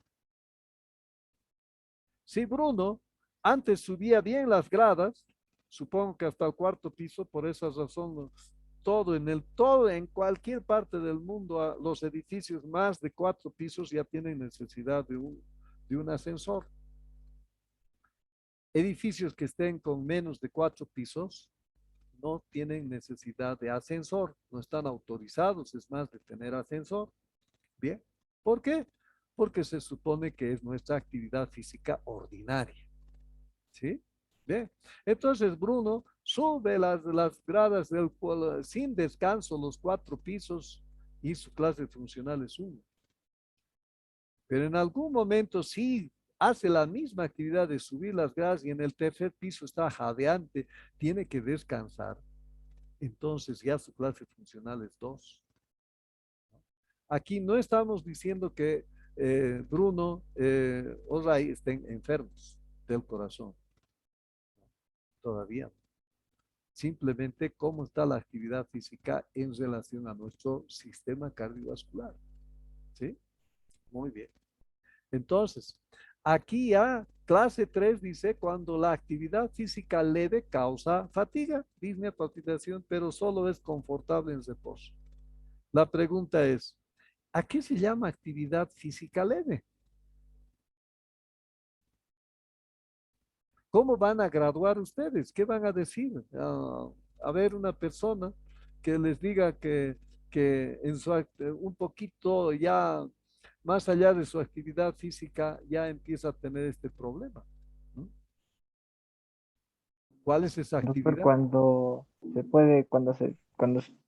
Si Bruno antes subía bien las gradas, supongo que hasta el cuarto piso, por esa razón, todo en cualquier parte del mundo, los edificios más de 4 pisos ya tienen necesidad de un ascensor. Edificios que estén con menos de 4 pisos no tienen necesidad de ascensor, no están autorizados, es más, de tener ascensor. Bien, ¿por qué? Porque se supone que es nuestra actividad física ordinaria. ¿Sí? Bien, entonces Bruno sube las gradas sin descanso, los 4 pisos, y su clase funcional es 1. Pero en algún momento sí hace la misma actividad de subir las gradas y en el tercer piso está jadeante, tiene que descansar. Entonces ya su clase funcional es 2. Aquí no estamos diciendo que Bruno o Ray estén enfermos del corazón, todavía. Simplemente cómo está la actividad física en relación a nuestro sistema cardiovascular. ¿Sí? Muy bien. Entonces, aquí ya clase 3 dice cuando la actividad física leve causa fatiga, disnea, palpitación, pero solo es confortable en reposo. La pregunta es, ¿a qué se llama actividad física leve? ¿Cómo van a graduar ustedes? ¿Qué van a decir? A ver, una persona que les diga que en un poquito ya más allá de su actividad física ya empieza a tener este problema, ¿no? ¿Cuál es esa Doctor, actividad? cuando se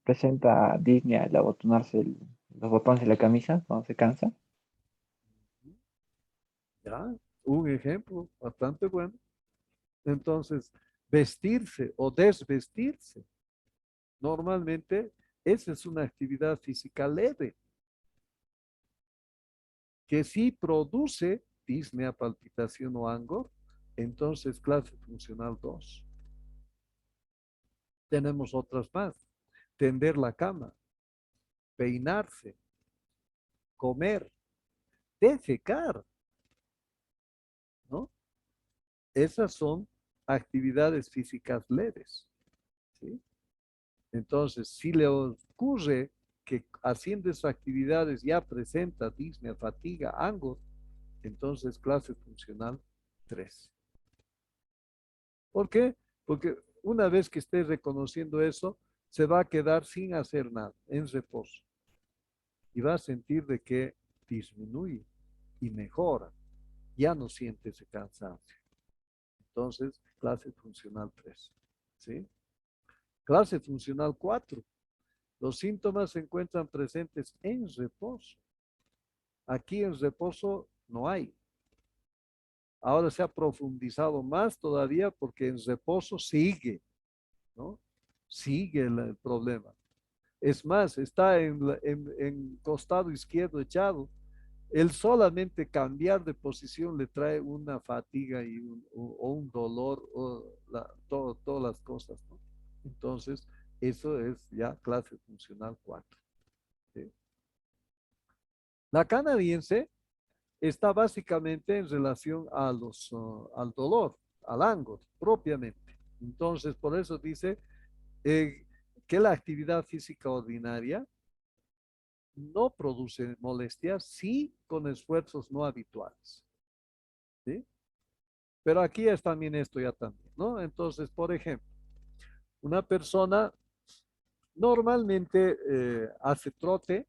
presenta Disney al abotonarse los botones de la camisa, cuando se cansa. Ya, un ejemplo bastante bueno. Entonces, vestirse o desvestirse. Normalmente Esa es una actividad física leve, que si produce disnea, palpitación o angor, entonces clase funcional 2. Tenemos otras más. Tender la cama, peinarse, comer, defecar, ¿no? Esas son actividades físicas leves, ¿sí? Entonces, si le ocurre que haciendo esas actividades ya presenta disnea, fatiga, angor, entonces clase funcional 3. ¿Por qué? Porque una vez que esté reconociendo eso, se va a quedar sin hacer nada, en reposo. Y va a sentir de que disminuye y mejora. Ya no siente ese cansancio. Entonces, clase funcional 3. ¿Sí? Clase funcional 4. Los síntomas se encuentran presentes en reposo. Aquí en reposo no hay. Ahora se ha profundizado más todavía porque en reposo sigue, ¿no? Sigue el problema. Es más, está en costado izquierdo echado. El solamente cambiar de posición le trae una fatiga y o un dolor o todas las cosas, ¿no? Entonces, eso es ya clase funcional 4. ¿Sí? La canadiense está básicamente en relación a al dolor, al ángulo, propiamente. Entonces, por eso dice eh, que la actividad física ordinaria no produce molestias, sí con esfuerzos no habituales. ¿Sí? Pero aquí es también esto ya también, ¿no? Entonces, por ejemplo, una persona normalmente hace trote,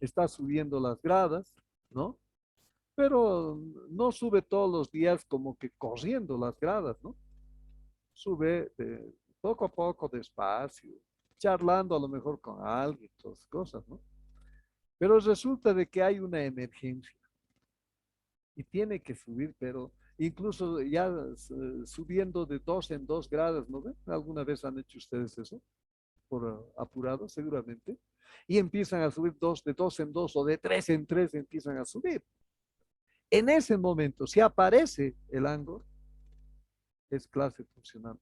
está subiendo las gradas, ¿no? Pero no sube todos los días como que corriendo las gradas, ¿no? Sube poco a poco, despacio, charlando a lo mejor con alguien, todas cosas, ¿no? Pero resulta de que hay una emergencia y tiene que subir, pero incluso ya subiendo de 2 en 2 grados, ¿no ven? ¿Alguna vez han hecho ustedes eso? Por apurado, seguramente. Y empiezan a subir de 2 en 2 o de 3 en 3 empiezan a subir. En ese momento, si aparece el ángulo, es clase funcional.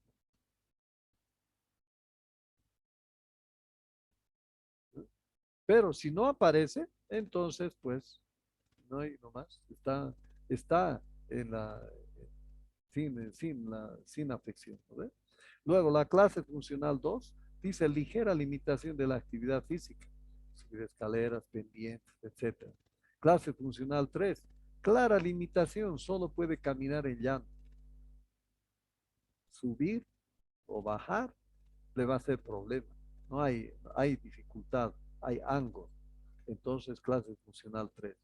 Pero si no aparece, entonces, pues, no hay nomás. Está en sin afección. ¿No? Luego, la clase funcional 2 dice ligera limitación de la actividad física, subir escaleras, pendientes, etcétera. Clase funcional 3, clara limitación, solo puede caminar en llano. Subir o bajar le va a ser problema. No hay dificultad, hay ángulo. Entonces, clase funcional 3.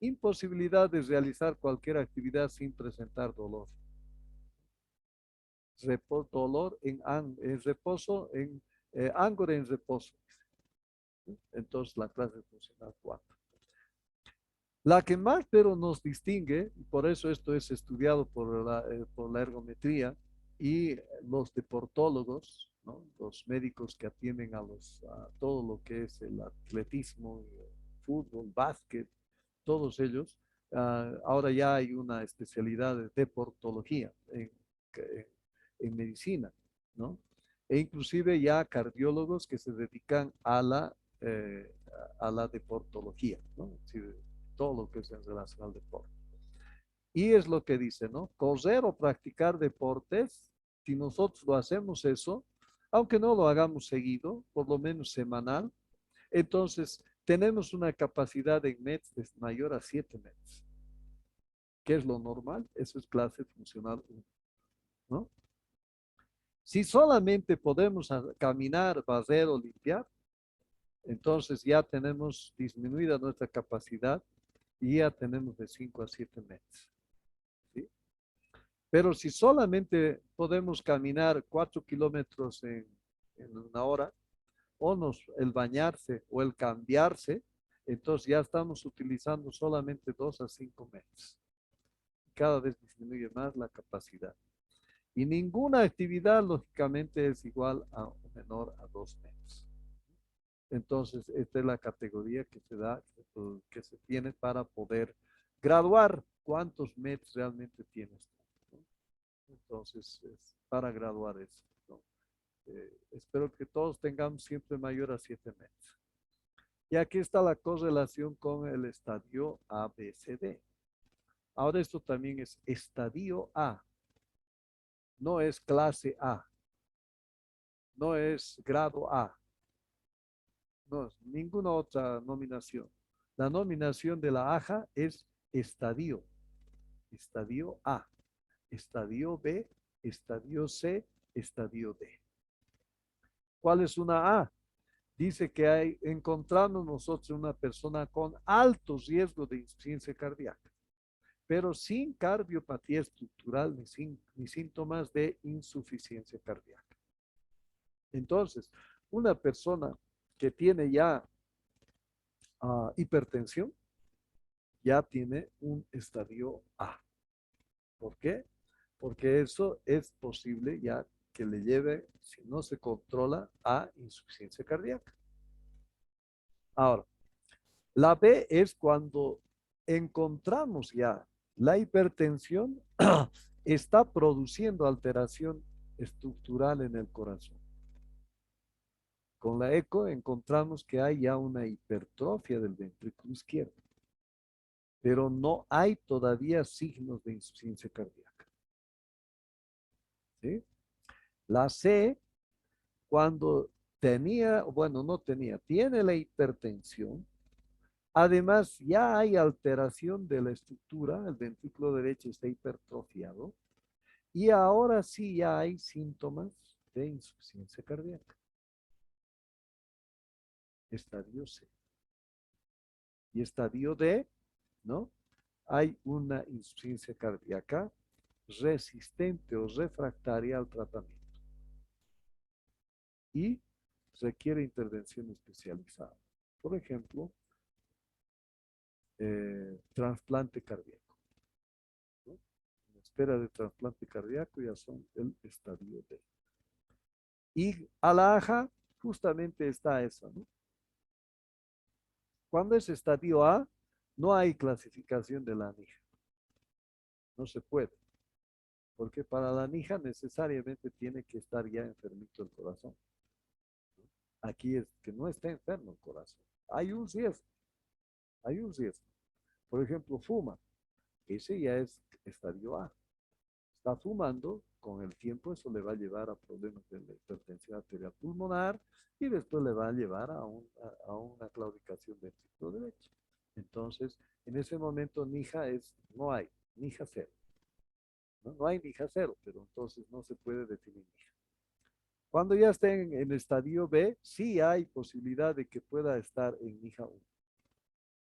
Imposibilidad de realizar cualquier actividad sin presentar dolor. Dolor en reposo, ángulo en reposo. Entonces, la clase funcional 4. La que más pero nos distingue, y por eso esto es estudiado por la ergometría y los deportólogos, ¿no? Los médicos que atienden a todo lo que es el atletismo, fútbol, básquet, todos ellos, ahora ya hay una especialidad de deportología en medicina, ¿no? E inclusive ya cardiólogos que se dedican eh, a la deportología, ¿no? Es decir, todo lo que es en relación al deporte. Y es lo que dice, ¿no? Correr o practicar deportes, si nosotros lo hacemos eso, aunque no lo hagamos seguido, por lo menos semanal, entonces tenemos una capacidad en METs mayor a 7 METs. ¿Qué es lo normal? Eso es clase funcional 1, ¿no? Si solamente podemos caminar, barrer o limpiar, entonces ya tenemos disminuida nuestra capacidad y ya tenemos de 5 a 7 metros. ¿Sí? Pero si solamente podemos caminar 4 kilómetros en una hora, el bañarse o el cambiarse, entonces ya estamos utilizando solamente 2 a 5 metros. Cada vez disminuye más la capacidad. Y ninguna actividad, lógicamente, es igual a menor a 2 metros. Entonces, esta es la categoría que se da, que se tiene para poder graduar cuántos METs realmente tienes, ¿no? Entonces, es para graduar eso, ¿no? Espero que todos tengamos siempre mayor a 7 METs. Y aquí está la correlación con el estadio ABCD. Ahora esto también es estadio A, no es clase A, no es grado A, no es ninguna otra nominación. La nominación de la AJA es estadio, estadio A, estadio B, estadio C, estadio D. ¿Cuál es una A? Dice que encontramos nosotros una persona con alto riesgo de insuficiencia cardíaca, pero sin cardiopatía estructural ni síntomas de insuficiencia cardíaca. Entonces, una persona que tiene ya hipertensión, ya tiene un estadio A. ¿Por qué? Porque eso es posible ya que le lleve, si no se controla, a insuficiencia cardíaca. Ahora, la B es cuando encontramos ya la hipertensión está produciendo alteración estructural en el corazón. Con la eco encontramos que hay ya una hipertrofia del ventrículo izquierdo, pero no hay todavía signos de insuficiencia cardíaca. ¿Sí? La C, cuando tenía, bueno, no tenía, tiene la hipertensión. Además, ya hay alteración de la estructura, el ventrículo derecho está hipertrofiado y ahora sí ya hay síntomas de insuficiencia cardíaca. Estadio C. Y estadio D, ¿no? Hay una insuficiencia cardíaca resistente o refractaria al tratamiento y requiere intervención especializada. Por ejemplo, trasplante cardíaco, ¿no? En espera de trasplante cardíaco ya son el estadio D. Y a la AJA justamente está eso, ¿no? Cuando es estadio A, no hay clasificación de la NIJA. No se puede. Porque para la NIJA necesariamente tiene que estar ya enfermito el corazón. Aquí es que no está enfermo el corazón. Hay un riesgo. Hay un riesgo. Por ejemplo, fuma. Ese ya es estadio A. Está fumando, con el tiempo eso le va a llevar a problemas de la hipertensión arterial pulmonar y después le va a llevar a una claudicación ventrículo derecho. Entonces, en ese momento NIJA no hay, NIJA cero. No hay NIJA cero, pero entonces no se puede definir NIJA. Cuando ya esté en estadio B, sí hay posibilidad de que pueda estar en NIJA 1,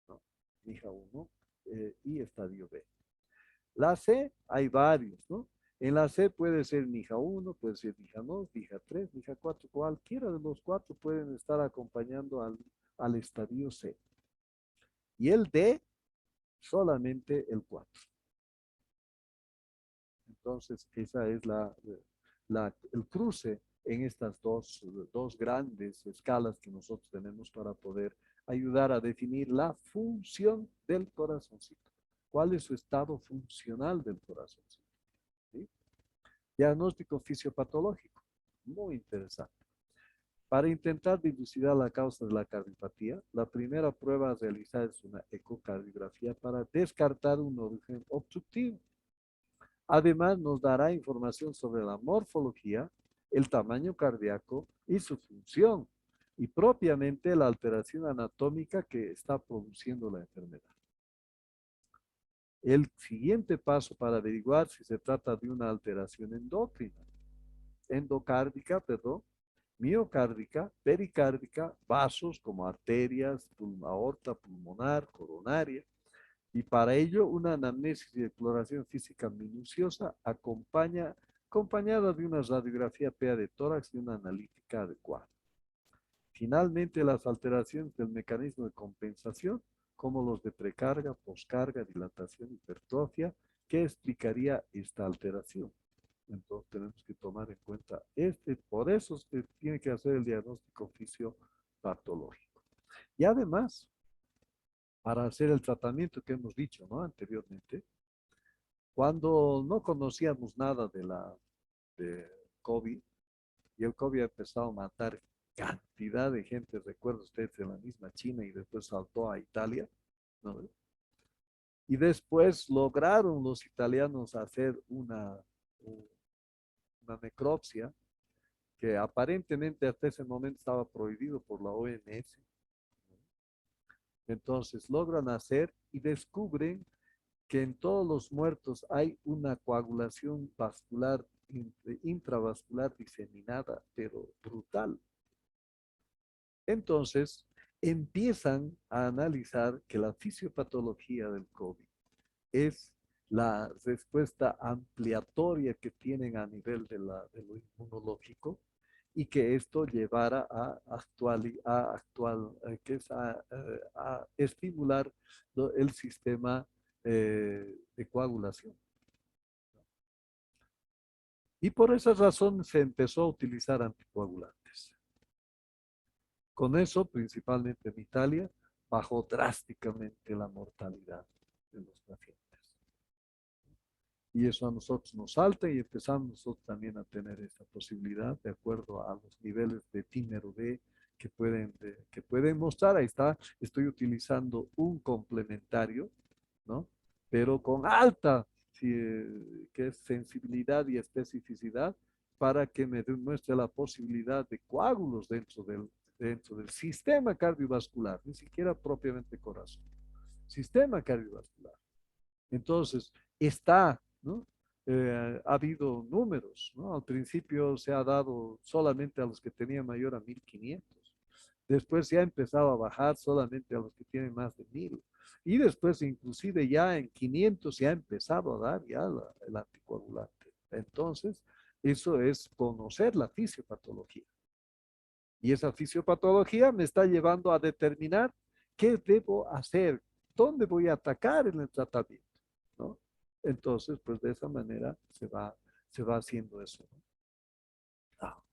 ¿no? NIJA 1 y estadio B. La C, hay varios, ¿no? En la C puede ser NIJA 1, puede ser NIJA 2, NIJA 3, NIJA 4, cualquiera de los 4 pueden estar acompañando al estadio C. Y el D, solamente el 4. Entonces, esa es el cruce en estas dos grandes escalas que nosotros tenemos para poder ayudar a definir la función del corazoncito. ¿Cuál es su estado funcional del corazoncito? ¿Sí? Diagnóstico fisiopatológico. Muy interesante. Para intentar dilucidar la causa de la cardiopatía, la primera prueba a realizar es una ecocardiografía para descartar un origen obstructivo. Además, nos dará información sobre la morfología, el tamaño cardíaco y su función, y propiamente la alteración anatómica que está produciendo la enfermedad. El siguiente paso para averiguar si se trata de una alteración endocárdica, miocárdica, pericárdica, vasos como arterias, aorta pulmonar, coronaria, y para ello una anamnesis y exploración física minuciosa acompañada de una radiografía PA de tórax y una analítica adecuada. Finalmente, las alteraciones del mecanismo de compensación, como los de precarga, poscarga, dilatación, hipertrofia, ¿qué explicaría esta alteración? Entonces tenemos que tomar en cuenta por eso se tiene que hacer el diagnóstico patológico. Y además, para hacer el tratamiento que hemos dicho, ¿no? Anteriormente, cuando no conocíamos nada de COVID, y el COVID ha empezado a matar cantidad de gente, recuerdo ustedes, de la misma China y después saltó a Italia, ¿no? Y después lograron los italianos hacer una necropsia que aparentemente hasta ese momento estaba prohibido por la OMS. Entonces logran hacer y descubren que en todos los muertos hay una coagulación vascular, intravascular diseminada, pero brutal. Entonces empiezan a analizar que la fisiopatología del COVID es la respuesta ampliatoria que tienen a nivel de lo inmunológico y que esto llevara que es a estimular el sistema de coagulación. Y por esa razón se empezó a utilizar anticoagulantes. Con eso, principalmente en Italia, bajó drásticamente la mortalidad de los pacientes. Y eso a nosotros nos salta y empezamos nosotros también a tener esta posibilidad de acuerdo a los niveles de tímero D que pueden mostrar. Ahí está, estoy utilizando un complementario, ¿no? Pero con alta, que es sensibilidad y especificidad para que me demuestre la posibilidad de coágulos dentro del sistema cardiovascular, ni siquiera propiamente corazón, sistema cardiovascular. Entonces, ¿no? Ha habido números, ¿no? Al principio se ha dado solamente a los que tenían mayor a 1500. Después se ha empezado a bajar solamente a los que tienen más de 1000. Y después, inclusive ya en 500 se ha empezado a dar ya el anticoagulante. Entonces, eso es conocer la fisiopatología. Y esa fisiopatología me está llevando a determinar qué debo hacer, dónde voy a atacar en el tratamiento, ¿no? Entonces, pues de esa manera se va haciendo eso, ¿no? Ah,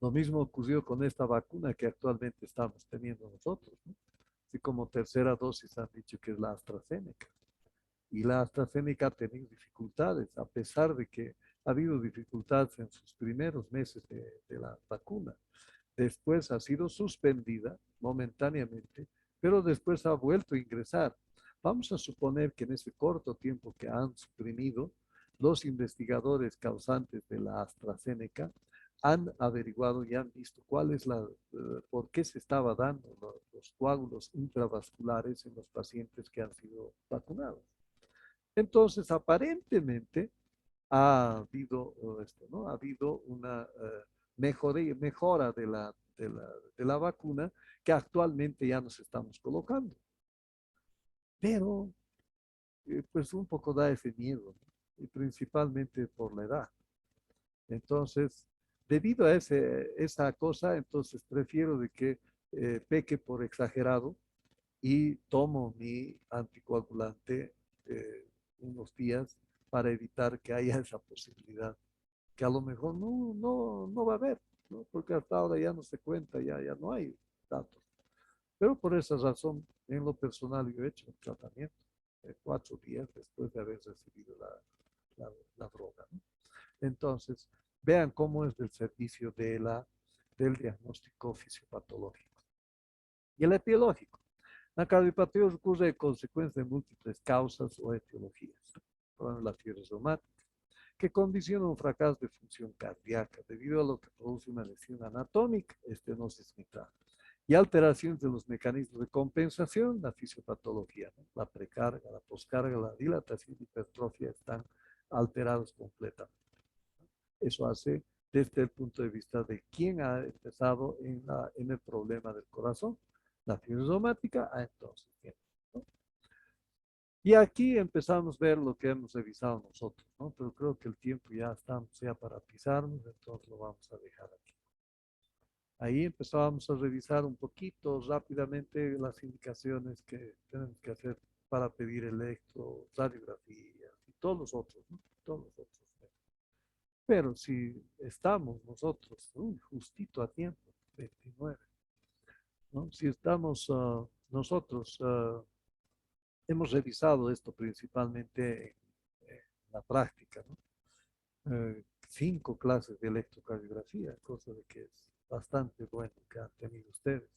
lo mismo ocurrió con esta vacuna que actualmente estamos teniendo nosotros, ¿no? Así como tercera dosis han dicho que es la AstraZeneca. Y la AstraZeneca ha tenido dificultades, a pesar de que ha habido dificultades en sus primeros meses de la vacuna. Después ha sido suspendida momentáneamente, pero después ha vuelto a ingresar. Vamos a suponer que en ese corto tiempo que han suprimido, los investigadores causantes de la AstraZeneca han averiguado y han visto por qué se estaba dando los coágulos intravasculares en los pacientes que han sido vacunados. Entonces, aparentemente, ha habido esto, ¿no? Ha habido una mejora de la vacuna que actualmente ya nos estamos colocando. Pero, pues un poco da ese miedo, ¿no? Y principalmente por la edad. Entonces, debido a esa cosa, entonces prefiero de que peque por exagerado y tomo mi anticoagulante unos días para evitar que haya esa posibilidad, que a lo mejor no va a haber, ¿no? Porque hasta ahora ya no se cuenta, ya no hay datos. Pero por esa razón, en lo personal, yo he hecho el tratamiento 4 días después de haber recibido la droga, ¿no? Entonces, vean cómo es el servicio del diagnóstico fisiopatológico. Y el etiológico. La cardiopatía ocurre a consecuencia de múltiples causas o etiologías. Por ejemplo, la fiebre reumática, que condiciona un fracaso de función cardíaca debido a lo que produce una lesión anatómica, estenosis mitral, y alteraciones de los mecanismos de compensación, la fisiopatología, ¿no? La precarga, la poscarga, la dilatación y hipertrofia están alterados completamente. Eso hace desde el punto de vista de quién ha empezado en el problema del corazón. La fiebre reumática, entonces bien, ¿no? Y aquí empezamos a ver lo que hemos revisado nosotros, ¿no? Pero creo que el tiempo ya estamos ya para pisarnos, entonces lo vamos a dejar aquí. Ahí empezábamos a revisar un poquito rápidamente las indicaciones que tenemos que hacer para pedir electro, radiografías y todos los otros, ¿no? Todos los otros. Pero si estamos nosotros justito a tiempo, 29, ¿no? Si estamos nosotros, hemos revisado esto principalmente en la práctica, ¿no? 5 clases de electrocardiografía, cosa de que es bastante bueno que han tenido ustedes.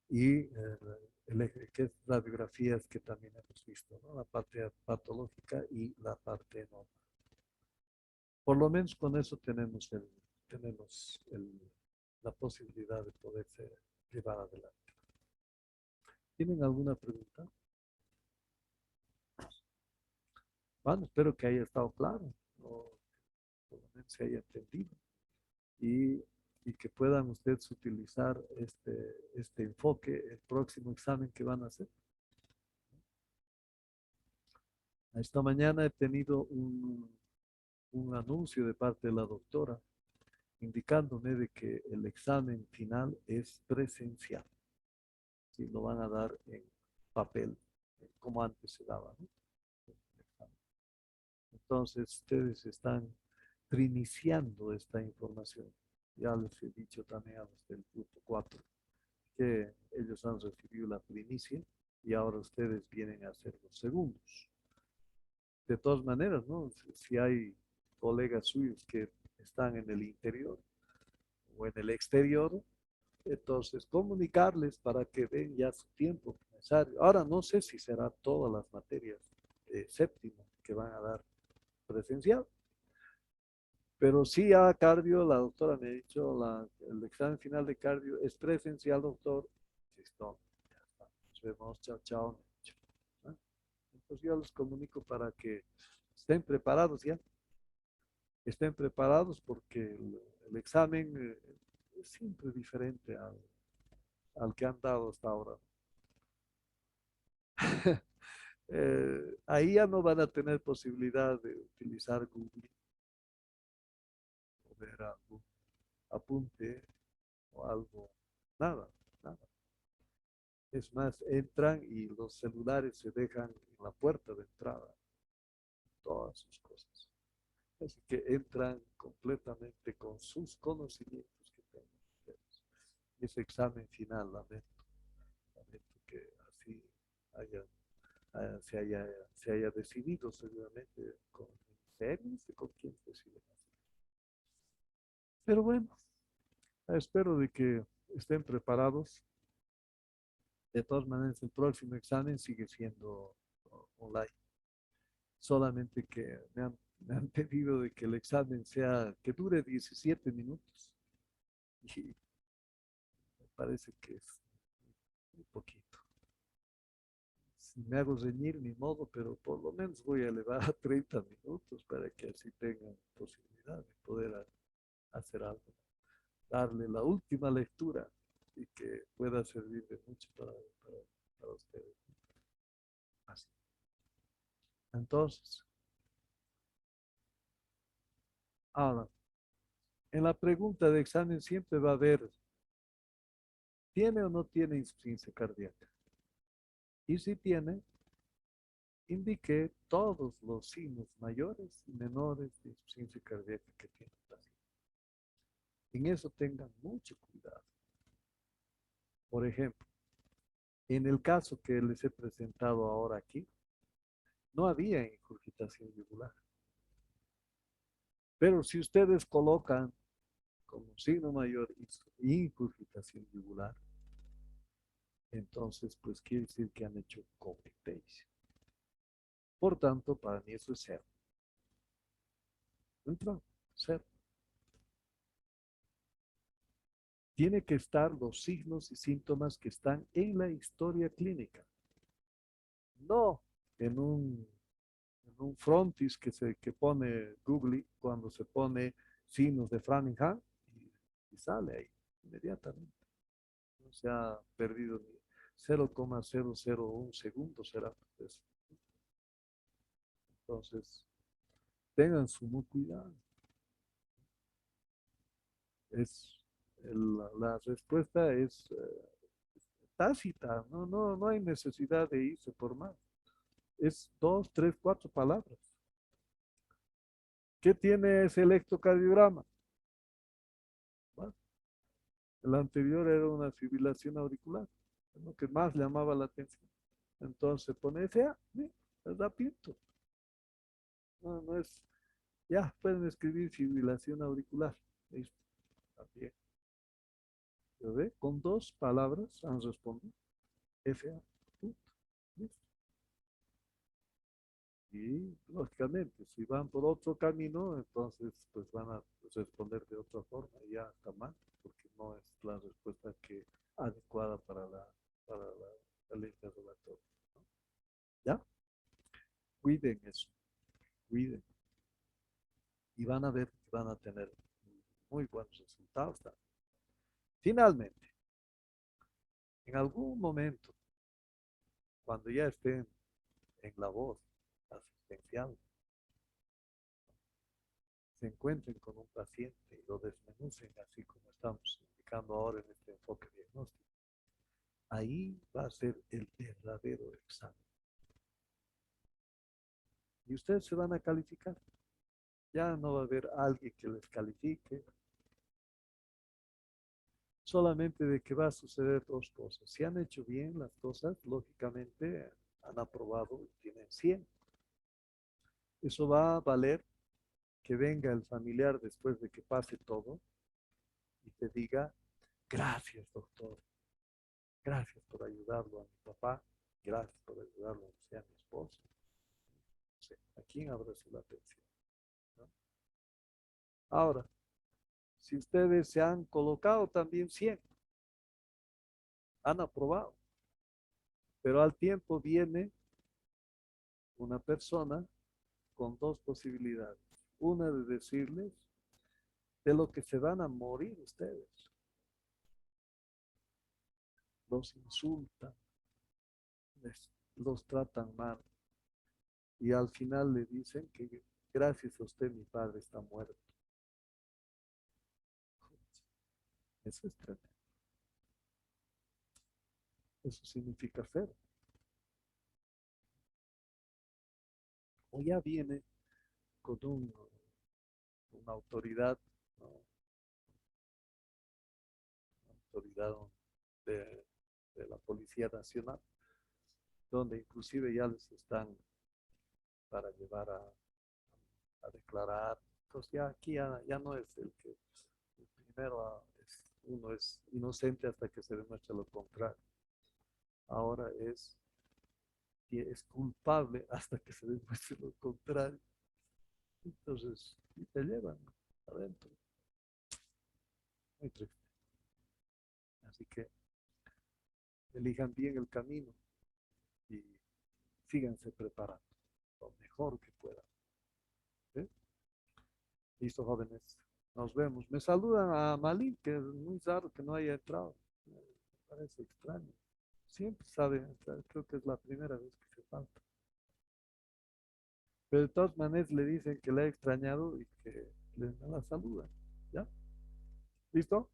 Y que es radiografías que también hemos visto, ¿no? La parte patológica y la parte normal. Por lo menos con eso tenemos la posibilidad de poderse llevar adelante. ¿Tienen alguna pregunta? Bueno, espero que haya estado claro, o por lo menos se haya entendido, y que puedan ustedes utilizar este enfoque el próximo examen que van a hacer. Esta mañana he tenido un anuncio de parte de la doctora indicándome de que el examen final es presencial. Sí, lo van a dar en papel, como antes se daba, ¿no? Entonces, ustedes están preiniciando esta información. Ya les he dicho también a los del grupo 4 que ellos han recibido la primicia y ahora ustedes vienen a hacer los segundos. De todas maneras, ¿no? Si hay colegas suyos que están en el interior o en el exterior, entonces comunicarles para que den ya su tiempo necesario. Ahora no sé si será todas las materias de séptimo que van a dar presencial, pero sí a cardio, la doctora me ha dicho, el examen final de cardio es presencial, doctor. Listo, ya está. Nos vemos, chao, chao. ¿No? Entonces yo les comunico para que estén preparados ya. Estén preparados porque el examen es siempre diferente al que han dado hasta ahora. Ahí ya no van a tener posibilidad de utilizar Google o ver algún apunte o algo, nada, nada. Es más, entran y los celulares se dejan en la puerta de entrada, todas sus cosas. Así que entran completamente con sus conocimientos que tengan ustedes. Ese examen final, lamento que así haya, se haya decidido seguramente con ministerios y con quien deciden hacer. Pero bueno, espero de que estén preparados. De todas maneras, el próximo examen sigue siendo online. Solamente que me han pedido de que el examen que dure 17 minutos. Y me parece que es un poquito. Si me hago reñir, ni modo, pero por lo menos voy a elevar a 30 minutos para que así tengan posibilidad de poder hacer algo. Darle la última lectura y que pueda servir de mucho para ustedes. Así. Entonces, ahora, en la pregunta de examen siempre va a haber, ¿tiene o no tiene insuficiencia cardíaca? Y si tiene, indique todos los signos mayores y menores de insuficiencia cardíaca que tiene el paciente. En eso tengan mucho cuidado. Por ejemplo, en el caso que les he presentado ahora aquí, no había ingurgitación yugular. Pero si ustedes colocan como signo mayor ingurgitación yugular, entonces pues quiere decir que han hecho competencia. Por tanto, para mí eso es cero. ¿Entra? Cero. Tiene que estar los signos y síntomas que están en la historia clínica. No en un frontis que pone Google cuando se pone signos de Framingham y sale ahí inmediatamente. No se ha perdido ni 0,001 segundos será eso. Entonces, tengan su cuidado. La respuesta es tácita, no hay necesidad de irse por más. Es 2, 3, 4 palabras. ¿Qué tiene ese electrocardiograma? Bueno, El anterior era una fibrilación auricular, es lo que más llamaba la atención. Entonces pone FA, es rapidito. No, no es, ya pueden escribir fibrilación auricular. Listo, también. ¿Lo ve? Con 2 palabras han respondido. FA, punto. Listo. Y lógicamente, si van por otro camino, entonces pues van a responder de otra forma, y ya está mal, porque no es la respuesta que adecuada para la interrogatorio, ¿no? ¿Ya? Cuiden eso, cuiden. Y van a ver que van a tener muy buenos resultados también. Finalmente, en algún momento, cuando ya estén en labor asistencial, se encuentren con un paciente y lo desmenucen así como estamos indicando ahora en este enfoque diagnóstico, ahí va a ser el verdadero examen. Y ustedes se van a calificar. Ya no va a haber alguien que les califique. Solamente de que va a suceder 2 cosas. Si han hecho bien las cosas, lógicamente han aprobado y tienen 100. Eso va a valer que venga el familiar después de que pase todo y te diga, gracias doctor, gracias por ayudarlo a mi papá, gracias por ayudarlo a mi esposo. No sé, ¿a quién habrá sido la atención? ¿No? Ahora, si ustedes se han colocado también 100, han aprobado, pero al tiempo viene una persona con 2 posibilidades. Una de decirles de lo que se van a morir ustedes. Los insultan, los tratan mal y al final le dicen que gracias a usted mi padre está muerto. Eso es tremendo. Eso significa fe. O ya viene con una autoridad, ¿no? Una autoridad de la Policía Nacional, donde inclusive ya les están para llevar a declarar. Entonces ya aquí ya no es el que el primero uno es inocente hasta que se demuestre lo contrario. Ahora es culpable hasta que se demuestre lo contrario. Entonces, y te llevan adentro. Muy triste. Así que elijan bien el camino y síganse preparando lo mejor que puedan. ¿Sí? Listo, jóvenes. Nos vemos. Me saludan a Malin, que es muy raro que no haya entrado. Me parece extraño. Siempre sabe entrar. Creo que es la primera vez que se falta. Pero de todas maneras le dicen que le ha extrañado y que le la saludan. ¿Ya? ¿Listo?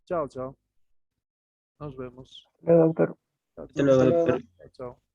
Chao, chao. Nos vemos. Hola, doctor. Chao, Hasta chao. luego, doctor. Chao, chao.